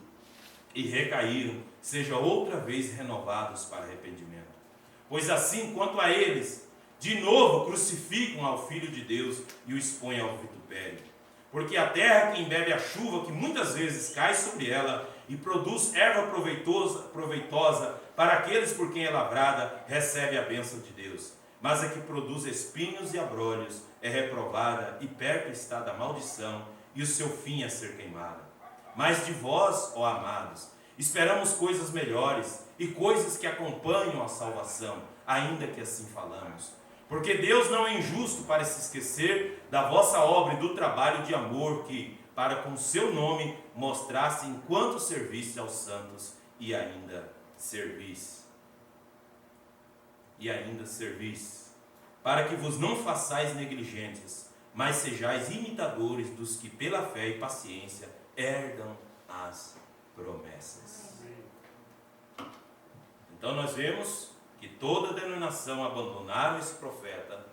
[SPEAKER 1] e recaíram, sejam outra vez renovados para arrependimento. Pois assim, quanto a eles, de novo crucificam ao Filho de Deus e o expõem ao vitupério. Porque a terra que embebe a chuva que muitas vezes cai sobre ela e produz erva proveitosa para aqueles por quem é lavrada, recebe a bênção de Deus. Mas a que produz espinhos e abrolhos é reprovada e perto está da maldição, e o seu fim é ser queimada. Mas de vós, ó amados, esperamos coisas melhores e coisas que acompanham a salvação, ainda que assim falamos. Porque Deus não é injusto para se esquecer da vossa obra e do trabalho de amor que, para com seu nome, mostrasse enquanto servisse aos santos e ainda servis. Para que vos não façais negligentes, mas sejais imitadores dos que pela fé e paciência herdam as promessas. Então nós vemos que toda denominação abandonaram esse profeta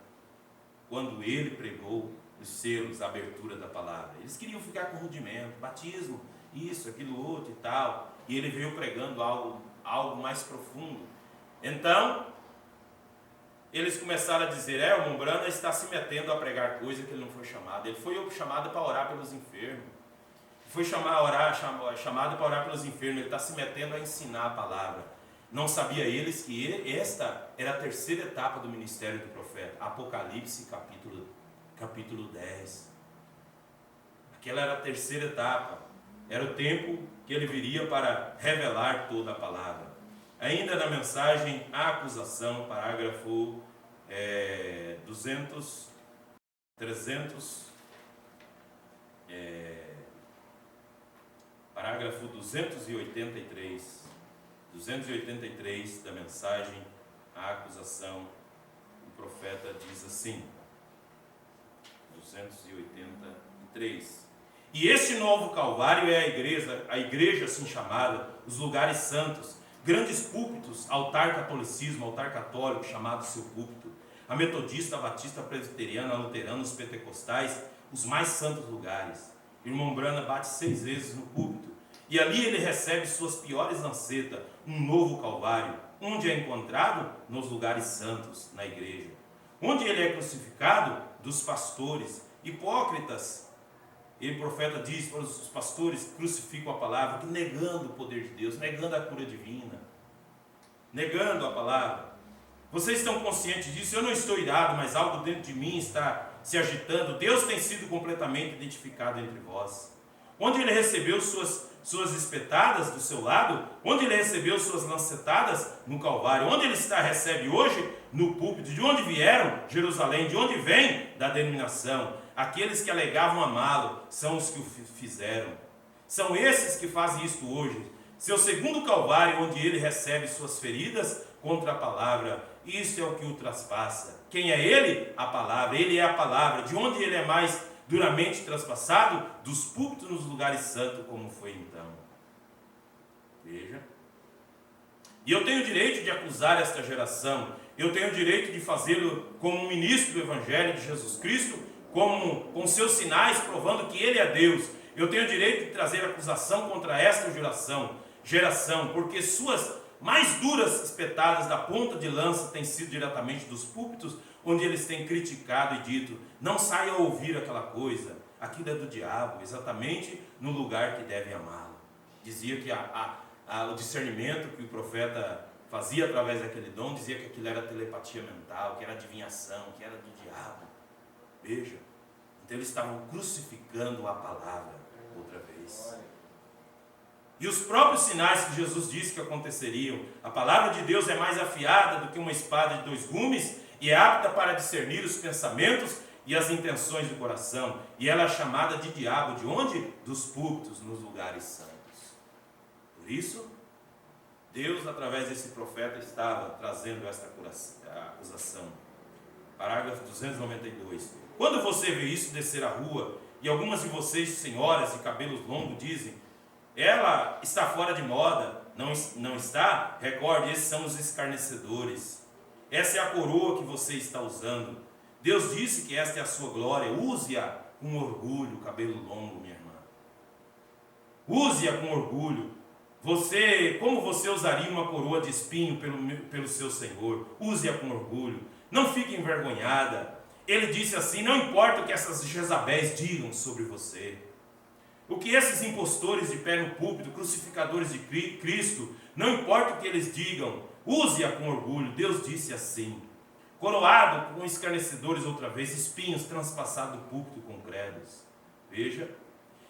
[SPEAKER 1] quando ele pregou os selos, a abertura da palavra. Eles queriam ficar com rudimento, batismo, isso, aquilo, outro e tal. E ele veio pregando algo mais profundo. Então, eles começaram a dizer, o irmão Brana está se metendo a pregar coisa que ele não foi chamado. Ele foi chamado para orar pelos enfermos. Foi chamado para orar pelos enfermos. Ele está se metendo a ensinar a palavra. Não sabia eles que esta era a terceira etapa do ministério do profeta. Apocalipse capítulo 10. Aquela era a terceira etapa. Era o tempo que ele viria para revelar toda a palavra. Ainda na mensagem, a acusação, parágrafo 283 da mensagem, a acusação, o profeta diz assim, 283: e este novo Calvário é a igreja assim chamada, os lugares santos, grandes púlpitos, altar catolicismo, altar católico chamado seu púlpito, a metodista, a batista, a presbiteriana, a luterana, os pentecostais, os mais santos lugares. Irmão Brana bate 6 vezes no púlpito E ali ele recebe suas piores lancetas, um novo Calvário, onde é encontrado nos lugares santos, na igreja. Onde ele é crucificado, dos pastores, hipócritas. E o profeta diz para os pastores que crucificam a palavra, que negando o poder de Deus, negando a cura divina, negando a palavra. Vocês estão conscientes disso? Eu não estou irado, mas algo dentro de mim está se agitando. Deus tem sido completamente identificado entre vós. Onde ele recebeu suas espetadas do seu lado, onde ele recebeu suas lancetadas no Calvário, onde ele recebe hoje no púlpito. De onde vieram? Jerusalém. De onde vem? Da denominação. Aqueles que alegavam amá-lo são os que o fizeram. São esses que fazem isto hoje. Seu segundo Calvário, onde ele recebe suas feridas contra a palavra. Isso é o que o traspassa. Quem é ele? A palavra. Ele é a palavra. De onde ele é mais duramente traspassado? Dos púlpitos nos lugares santos, como foi então. Veja. E eu tenho o direito de acusar esta geração. Eu tenho o direito de fazê-lo como um ministro do Evangelho de Jesus Cristo, com seus sinais provando que ele é Deus. Eu tenho o direito de trazer acusação contra esta geração, porque suas mais duras espetadas da ponta de lança têm sido diretamente dos púlpitos, onde eles têm criticado e dito: não saia a ouvir aquela coisa, aquilo é do diabo, exatamente no lugar que deve amá-lo. Dizia que o discernimento que o profeta fazia através daquele dom, dizia que aquilo era telepatia mental, que era adivinhação, que era do diabo. Veja, então eles estavam crucificando a palavra outra vez. E os próprios sinais que Jesus disse que aconteceriam. A palavra de Deus é mais afiada do que uma espada de 2 gumes e é apta para discernir os pensamentos e as intenções do coração. E ela é chamada de diabo. De onde? Dos púlpitos, nos lugares santos. Por isso, Deus, através desse profeta, estava trazendo esta acusação. Parágrafo 292. Quando você vê isso descer a rua, e algumas de vocês, senhoras de cabelos longos, dizem: ela está fora de moda, não está? Recorde, esses são os escarnecedores. Essa é a coroa que você está usando. Deus disse que esta é a sua glória. Use-a com orgulho, cabelo longo, minha irmã. Use-a com orgulho. Como você usaria uma coroa de espinho pelo seu Senhor? Use-a com orgulho. Não fique envergonhada. Ele disse assim: não importa o que essas Jezabéis digam sobre você. O que esses impostores de pé no púlpito, crucificadores de Cristo, não importa o que eles digam, use-a com orgulho. Deus disse assim: coroado com escarnecedores outra vez, espinhos transpassado do púlpito com credos. Veja.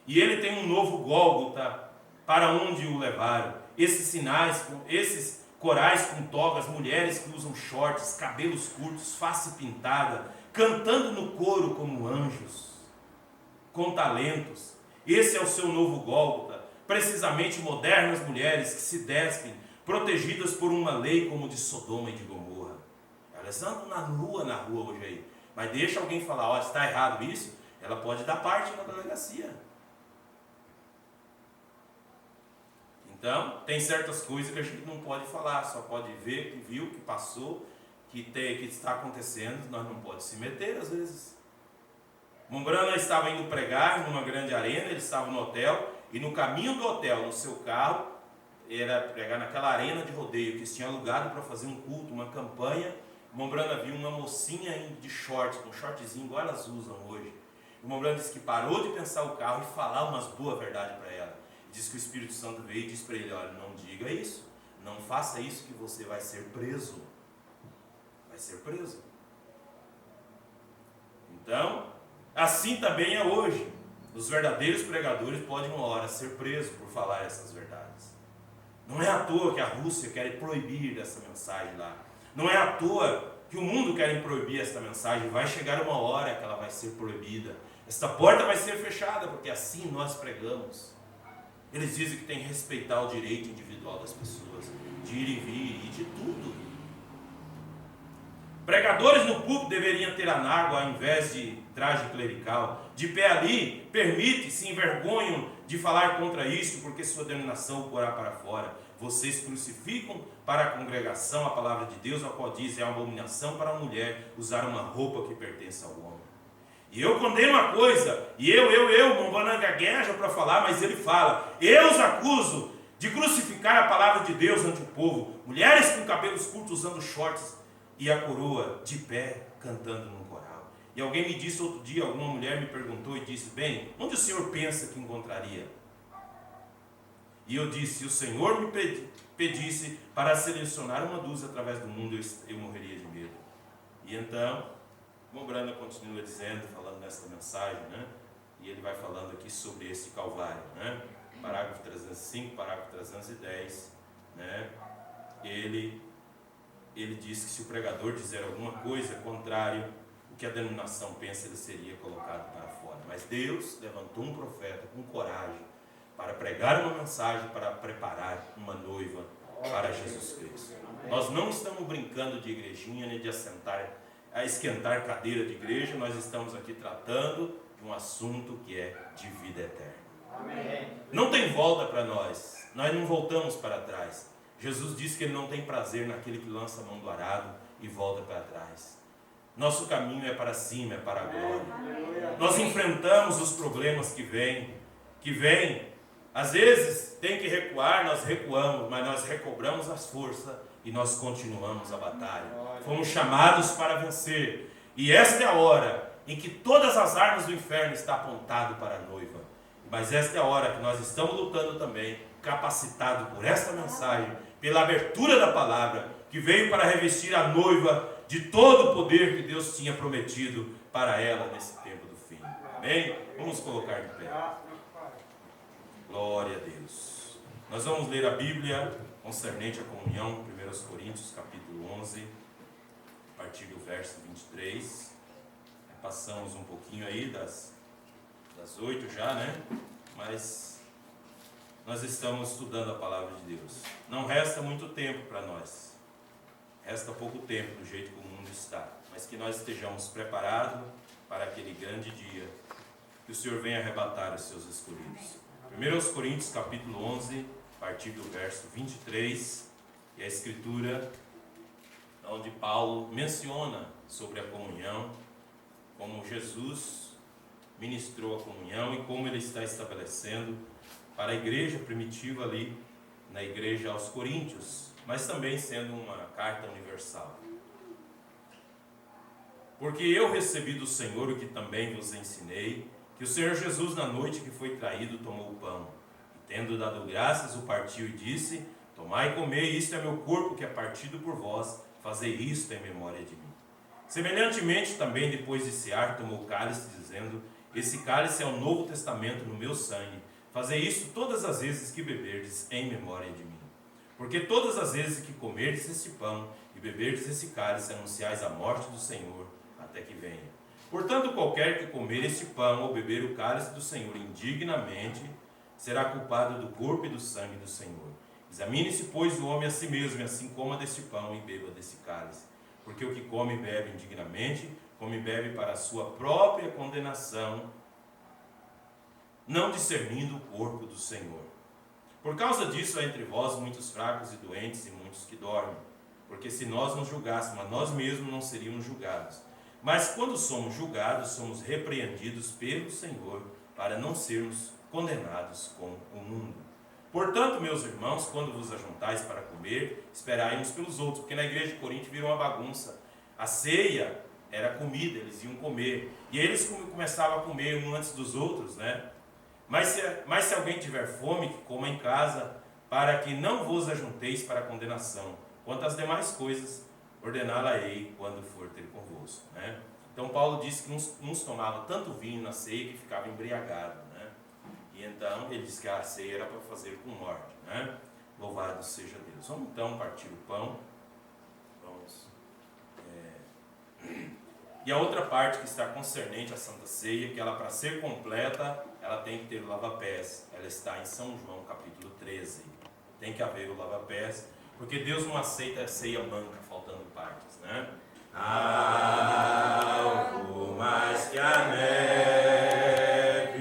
[SPEAKER 1] E ele tem um novo Gólgota para onde o levaram. Esses sinais, esses corais com togas, mulheres que usam shorts, cabelos curtos, face pintada, cantando no coro como anjos, com talentos. Esse é o seu novo Gólgota, precisamente modernas mulheres que se despem, protegidas por uma lei como de Sodoma e de Gomorra. Elas andam na rua hoje aí, mas deixa alguém falar: ó, está errado isso, ela pode dar parte na delegacia. Então, tem certas coisas que a gente não pode falar, só pode ver, que viu, que passou, que está acontecendo, nós não podemos se meter às vezes. Mombrana estava indo pregar numa grande arena, ele estava no hotel, e no caminho do hotel, no seu carro, era pregar naquela arena de rodeio, que eles tinham alugado para fazer um culto, uma campanha. Mombrana viu uma mocinha de short, um shortzinho igual elas usam hoje. O Mombrana disse que parou de pensar o carro e falar umas boas verdades para ela. Diz que o Espírito Santo veio e disse para ele: olha, não diga isso, não faça isso que você vai ser preso. Vai ser preso. Então, assim também é hoje. Os verdadeiros pregadores podem uma hora ser presos por falar essas verdades. Não é à toa que a Rússia quer proibir essa mensagem lá. Não é à toa que o mundo quer proibir essa mensagem. Vai chegar uma hora que ela vai ser proibida. Esta porta vai ser fechada, porque assim nós pregamos. Eles dizem que tem que respeitar o direito individual das pessoas, de ir e vir e de tudo. Pregadores no púlpito deveriam ter anágua ao invés de traje clerical. De pé ali, permite, se envergonham de falar contra isto, porque sua denominação o porá para fora. Vocês crucificam para a congregação a palavra de Deus, a qual diz: é uma abominação para a mulher usar uma roupa que pertence ao homem. E eu condeno a coisa, e Mombana gagueja para falar, mas ele fala: eu os acuso de crucificar a palavra de Deus ante o povo, mulheres com cabelos curtos usando shorts, e a coroa de pé cantando num coral. E alguém me disse outro dia, alguma mulher me perguntou e disse: bem, onde o senhor pensa que encontraria? E eu disse: se o Senhor me pedisse para selecionar uma dúzia através do mundo, eu morreria de medo. E então, Mombrana continua dizendo, falando nesta mensagem, né? E ele vai falando aqui sobre esse Calvário, né? Parágrafo 305, parágrafo 310, né? Ele diz que se o pregador dizer alguma coisa contrário o que a denominação pensa, ele seria colocado para fora. Mas Deus levantou um profeta com coragem para pregar uma mensagem, para preparar uma noiva para Jesus Cristo. Nós não estamos brincando de igrejinha, nem de a esquentar cadeira de igreja. Nós estamos aqui tratando de um assunto que é de vida eterna. Amém. Não tem volta para nós não voltamos para trás. Jesus disse que Ele não tem prazer naquele que lança a mão do arado e volta para trás. Nosso caminho é para cima, é para a glória. Nós enfrentamos os problemas que vêm. Às vezes tem que recuar, nós recuamos, mas nós recobramos as forças e nós continuamos a batalha. Fomos chamados para vencer. E esta é a hora em que todas as armas do inferno estão apontadas para a noiva. Mas esta é a hora que nós estamos lutando também, capacitados por esta mensagem, pela abertura da palavra, que veio para revestir a noiva de todo o poder que Deus tinha prometido para ela nesse tempo do fim. Amém? Vamos colocar de pé. Glória a Deus. Nós vamos ler a Bíblia concernente à comunhão, 1 Coríntios capítulo 11, a partir do verso 23. Passamos um pouquinho aí das 8 já, né? Mas nós estamos estudando a palavra de Deus. Não resta muito tempo para nós. Resta pouco tempo do jeito que o mundo está. Mas que nós estejamos preparados para aquele grande dia que o Senhor venha arrebatar os seus escolhidos. 1 Coríntios capítulo 11, a partir do verso 23, é a escritura onde Paulo menciona sobre a comunhão, como Jesus ministrou a comunhão e como ele está estabelecendo para a igreja primitiva ali, na igreja aos Coríntios, mas também sendo uma carta universal. Porque eu recebi do Senhor o que também vos ensinei, que o Senhor Jesus, na noite que foi traído, tomou o pão, e tendo dado graças, o partiu e disse: tomai e comei, isto é meu corpo que é partido por vós, fazei isto em memória de mim. Semelhantemente também, depois de cear, tomou o cálice, dizendo: esse cálice é o novo testamento no meu sangue, fazei isto todas as vezes que beberdes em memória de mim. Porque todas as vezes que comerdes este pão e beberdes esse cálice, anunciais a morte do Senhor até que venha. Portanto, qualquer que comer este pão ou beber o cálice do Senhor indignamente, será culpado do corpo e do sangue do Senhor. Examine-se, pois, o homem a si mesmo, e assim coma deste pão e beba desse cálice. Porque o que come e bebe indignamente, come e bebe para a sua própria condenação, não discernindo o corpo do Senhor. Por causa disso há entre vós muitos fracos e doentes e muitos que dormem. Porque se nós nos julgássemos a nós mesmos, não seríamos julgados. Mas quando somos julgados, somos repreendidos pelo Senhor, para não sermos condenados com o mundo. Portanto, meus irmãos, quando vos ajuntais para comer, esperai uns pelos outros, porque na igreja de Corinto virou uma bagunça. A ceia era comida, eles iam comer, e eles começavam a comer um antes dos outros, né? Mas se alguém tiver fome, que coma em casa, para que não vos ajunteis para a condenação. Quanto às demais coisas, ordená-la-ei quando for ter convosco, né? Então Paulo disse que uns tomavam tanto vinho na ceia que ficava embriagado, né? E então ele disse que a ceia era para fazer com morte, né? Louvado seja Deus. Vamos então partir o pão. E a outra parte que está concernente à Santa Ceia, que ela, para ser completa, ela tem que ter o lava-pés. Ela está em São João capítulo 13. Tem que haver o lava-pés, porque Deus não aceita a ceia manca, faltando partes, né? Algo mais que a neve,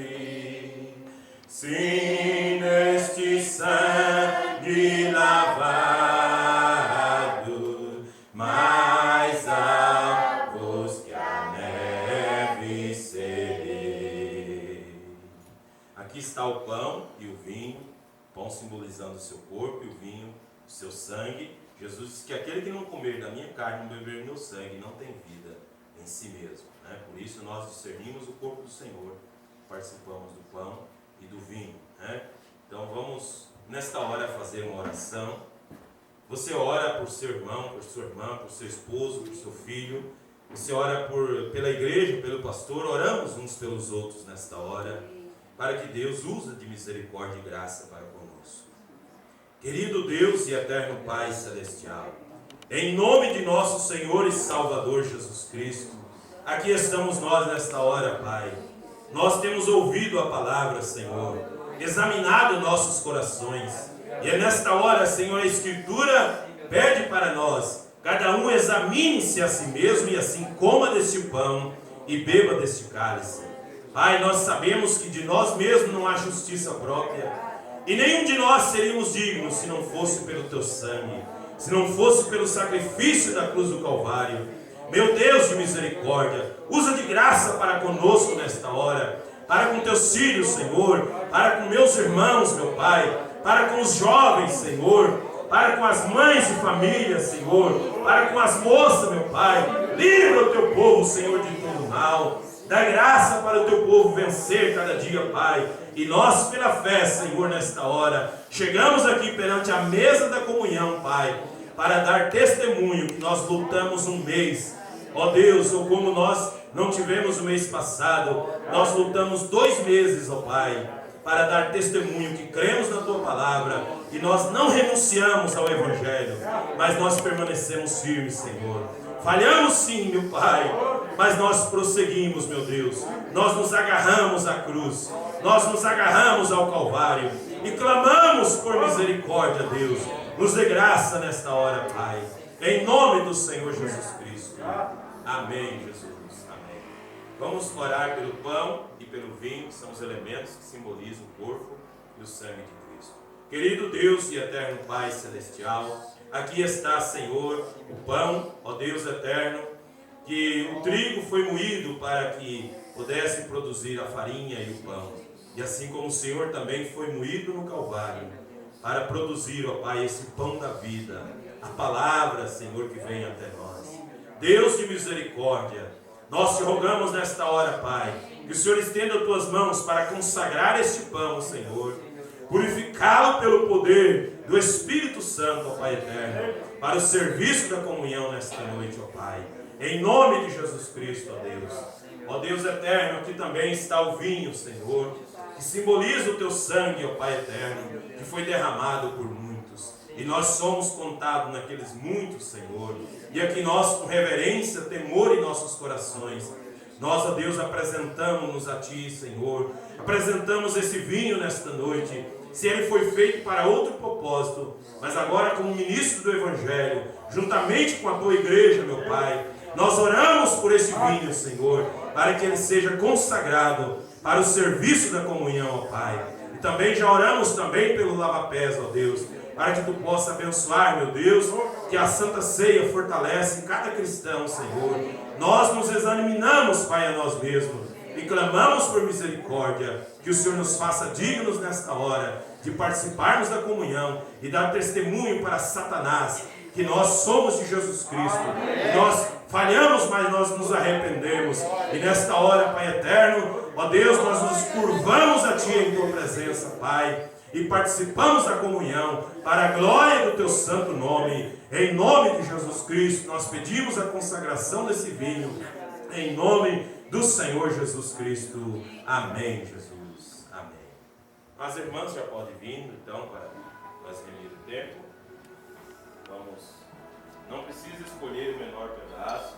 [SPEAKER 1] sim, neste sangue lavado, mais alvos que a neve ser. aqui está o pão e o vinho, o pão simbolizando o seu corpo e o vinho, o seu sangue. Jesus disse que aquele que não comer da minha carne, não beber do meu sangue, não tem vida em si mesmo. Né? Por isso nós discernimos o corpo do Senhor, participamos do pão e do vinho. Né? Então vamos, nesta hora, fazer uma oração. Você ora por seu irmão, por sua irmã, por seu esposo, por seu filho. Você ora pela igreja, pelo pastor. Oramos uns pelos outros nesta hora, para que Deus use de misericórdia e graça para conosco. Querido Deus e eterno Pai Celestial, em nome de nosso Senhor e Salvador Jesus Cristo, aqui estamos nós nesta hora, Pai. Nós temos ouvido a palavra, Senhor, examinado nossos corações, e é nesta hora, Senhor, a Escritura pede para nós, cada um examine-se a si mesmo e assim coma deste pão e beba deste cálice. Pai, nós sabemos que de nós mesmos não há justiça própria, e nenhum de nós seríamos dignos se não fosse pelo teu sangue, se não fosse pelo sacrifício da cruz do Calvário. Meu Deus de misericórdia, usa de graça para conosco nesta hora, para com teus filhos, Senhor, para com meus irmãos, meu Pai, para com os jovens, Senhor, para com as mães de família, Senhor, para com as moças, meu Pai. Livra o teu povo, Senhor, de todo mal. Dá graça para o teu povo vencer cada dia, Pai. E nós, pela fé, Senhor, nesta hora, chegamos aqui perante a mesa da comunhão, Pai, para dar testemunho que nós lutamos um mês. Ó Deus, ou como nós não tivemos o mês passado, nós lutamos 2 meses, ó Pai, para dar testemunho que cremos na Tua palavra, e nós não renunciamos ao Evangelho, mas nós permanecemos firmes, Senhor. Falhamos sim, meu Pai, mas nós prosseguimos, meu Deus. Nós nos agarramos à cruz, nós nos agarramos ao Calvário e clamamos por misericórdia, Deus. Nos dê graça nesta hora, Pai, em nome do Senhor Jesus Cristo. Amém, Jesus. Amém. Vamos orar pelo pão e pelo vinho, que são os elementos que simbolizam o corpo e o sangue de Cristo. Querido Deus e eterno Pai Celestial, aqui está, Senhor, o pão, ó Deus eterno, que o trigo foi moído para que pudesse produzir a farinha e o pão. E assim como o Senhor também foi moído no Calvário, para produzir, ó Pai, esse pão da vida, a palavra, Senhor, que vem até nós. Deus de misericórdia, nós te rogamos nesta hora, Pai, que o Senhor estenda as tuas mãos para consagrar este pão, Senhor, purificá-lo pelo poder do Espírito Santo, ó Pai eterno, para o serviço da comunhão nesta noite, ó Pai. Em nome de Jesus Cristo, ó Deus. Ó Deus eterno, aqui também está o vinho, Senhor, que simboliza o teu sangue, ó Pai eterno, que foi derramado por muitos. E nós somos contados naqueles muitos, Senhor. E aqui nós, com reverência, temor em nossos corações, nós, ó Deus, apresentamos-nos a Ti, Senhor. Apresentamos esse vinho nesta noite. Se ele foi feito para outro propósito, mas agora como ministro do Evangelho, juntamente com a Tua igreja, meu Pai, nós oramos por esse vinho, Senhor, para que ele seja consagrado para o serviço da comunhão, ó Pai. E também já oramos também pelo lava-pés, ó Deus, para que Tu possa abençoar, meu Deus, que a Santa Ceia fortalece cada cristão, Senhor. Nós nos examinamos, Pai, a nós mesmos e clamamos por misericórdia, que o Senhor nos faça dignos nesta hora de participarmos da comunhão e dar testemunho para Satanás que nós somos de Jesus Cristo. Nós falhamos, mas nós nos arrependemos. E nesta hora, Pai eterno, ó Deus, nós nos curvamos a Ti em Tua presença, Pai, e participamos da comunhão para a glória do Teu santo nome. Em nome de Jesus Cristo, nós pedimos a consagração desse vinho, em nome do Senhor Jesus Cristo. Amém, Jesus. Amém. As irmãs já podem vir, então, para nós remir o tempo. Vamos, não precisa escolher o menor pedaço,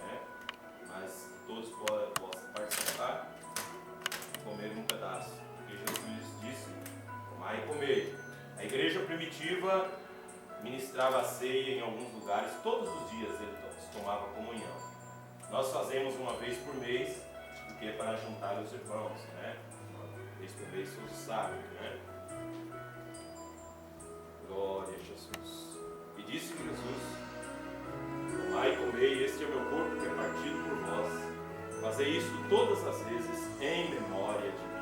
[SPEAKER 1] né? Mas todos possam participar e comer um pedaço, porque Jesus disse: tomai e comer. A igreja primitiva ministrava a ceia em alguns lugares, todos os dias eles tomavam comunhão. Nós fazemos uma vez por mês, porque é para juntar os irmãos, né? Uma vez por mês todos sabem, né? Glória a Jesus. E disse Jesus: tomai e comei, este é o meu corpo que é partido por vós. Fazei isto todas as vezes em memória de mim.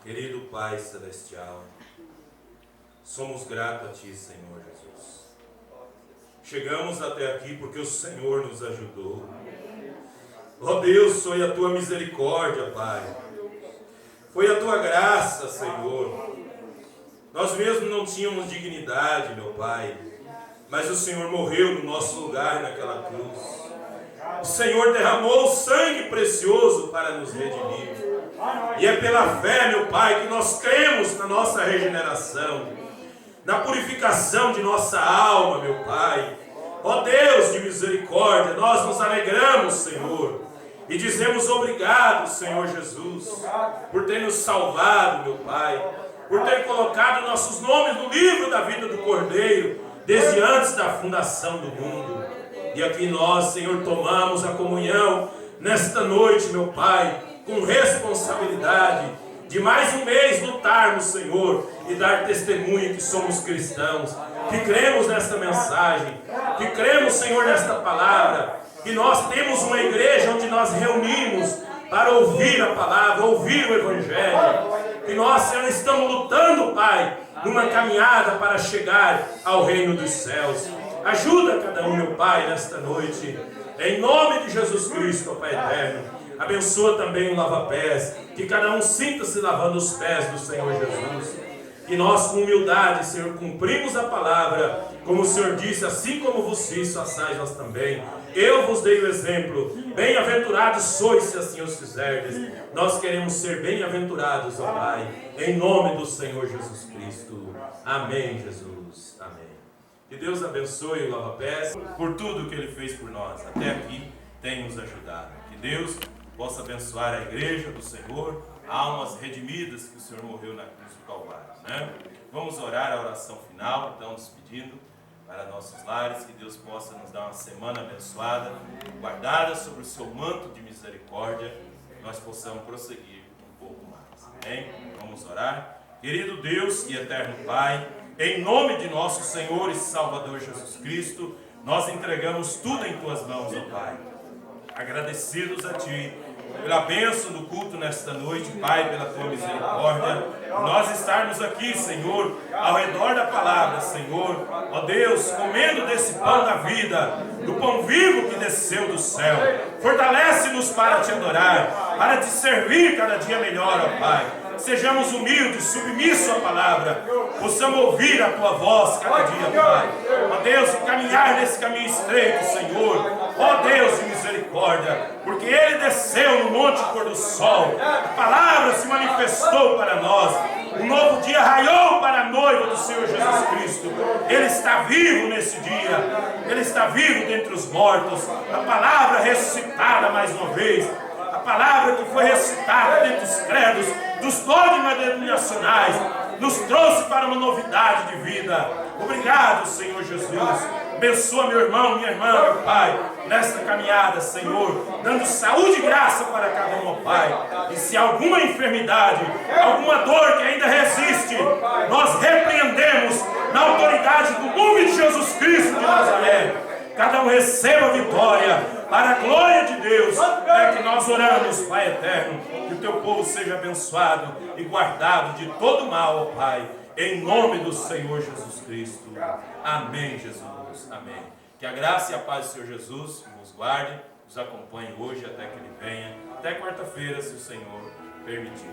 [SPEAKER 1] Querido Pai Celestial, somos gratos a Ti, Senhor Jesus. Chegamos até aqui porque o Senhor nos ajudou. Ó Deus, foi a Tua misericórdia, Pai. Foi a Tua graça, Senhor. Nós mesmos não tínhamos dignidade, meu Pai, mas o Senhor morreu no nosso lugar naquela cruz. O Senhor derramou o sangue precioso para nos redimir. E é pela fé, meu Pai, que nós cremos na nossa regeneração, na purificação de nossa alma, meu Pai. Ó Deus de misericórdia, nós nos alegramos, Senhor, e dizemos obrigado, Senhor Jesus, por ter nos salvado, meu Pai, por ter colocado nossos nomes no livro da vida do Cordeiro, desde antes da fundação do mundo. E aqui nós, Senhor, tomamos a comunhão nesta noite, meu Pai, com responsabilidade de mais um mês lutarmos, Senhor, e dar testemunho que somos cristãos, que cremos nesta mensagem, que cremos, Senhor, nesta palavra, que nós temos uma igreja onde nós reunimos para ouvir a palavra, ouvir o Evangelho, que nós, Senhor, estamos lutando, Pai, numa caminhada para chegar ao reino dos céus. Ajuda cada um, meu Pai, nesta noite, em nome de Jesus Cristo, ó Pai eterno. Abençoa também o lava-pés, que cada um sinta-se lavando os pés do Senhor Jesus. Que nós, com humildade, Senhor, cumprimos a palavra, como o Senhor disse, assim como vos fiz, façais vós também. Eu vos dei o exemplo. Bem-aventurados sois, se assim os fizerdes. Nós queremos ser bem-aventurados, ó Pai, em nome do Senhor Jesus Cristo. Amém, Jesus. Amém. Que Deus abençoe o lava-pés por tudo que Ele fez por nós. Até aqui tem nos ajudado. Que Deus possa abençoar a igreja do Senhor, almas redimidas que o Senhor morreu na cruz do Calvário, né? Vamos orar a oração final, então, despedindo para nossos lares, que Deus possa nos dar uma semana abençoada, guardada sobre o seu manto de misericórdia, que nós possamos prosseguir um pouco mais, amém? Vamos orar. Querido Deus e eterno Pai, em nome de nosso Senhor e Salvador Jesus Cristo, nós entregamos tudo em Tuas mãos, ó Pai. Agradecidos a Ti pela bênção do culto nesta noite, Pai, pela Tua misericórdia, nós estarmos aqui, Senhor, ao redor da palavra, Senhor, ó Deus, comendo desse pão da vida, do pão vivo que desceu do céu. Fortalece-nos para Te adorar, para Te servir cada dia melhor, ó Pai. Sejamos humildes, submissos à palavra, possamos ouvir a Tua voz cada dia, Pai. Ó Deus, e caminhar nesse caminho estreito, Senhor. Ó Deus de misericórdia, porque Ele desceu no monte pôr do sol, a palavra se manifestou para nós, um novo dia raiou para a noiva do Senhor Jesus Cristo. Ele está vivo nesse dia, Ele está vivo dentre os mortos, a palavra ressuscitada mais uma vez, a palavra que foi recitada dentro dos credos, dos dogmas denominacionais, nos trouxe para uma novidade de vida. Obrigado, Senhor Jesus. Abençoa meu irmão, minha irmã, meu Pai, nesta caminhada, Senhor, dando saúde e graça para cada um, ó Pai. E se alguma enfermidade, alguma dor que ainda resiste, nós repreendemos na autoridade do nome de Jesus Cristo de Nazaré. Cada um receba vitória para a glória de Deus. É que nós oramos, Pai eterno, que o Teu povo seja abençoado e guardado de todo mal, ó Pai, em nome do Senhor Jesus Cristo. Amém, Jesus. Amém. Que a graça e a paz do Senhor Jesus nos guarde, nos acompanhe hoje até que Ele venha, até quarta-feira, se o Senhor permitir.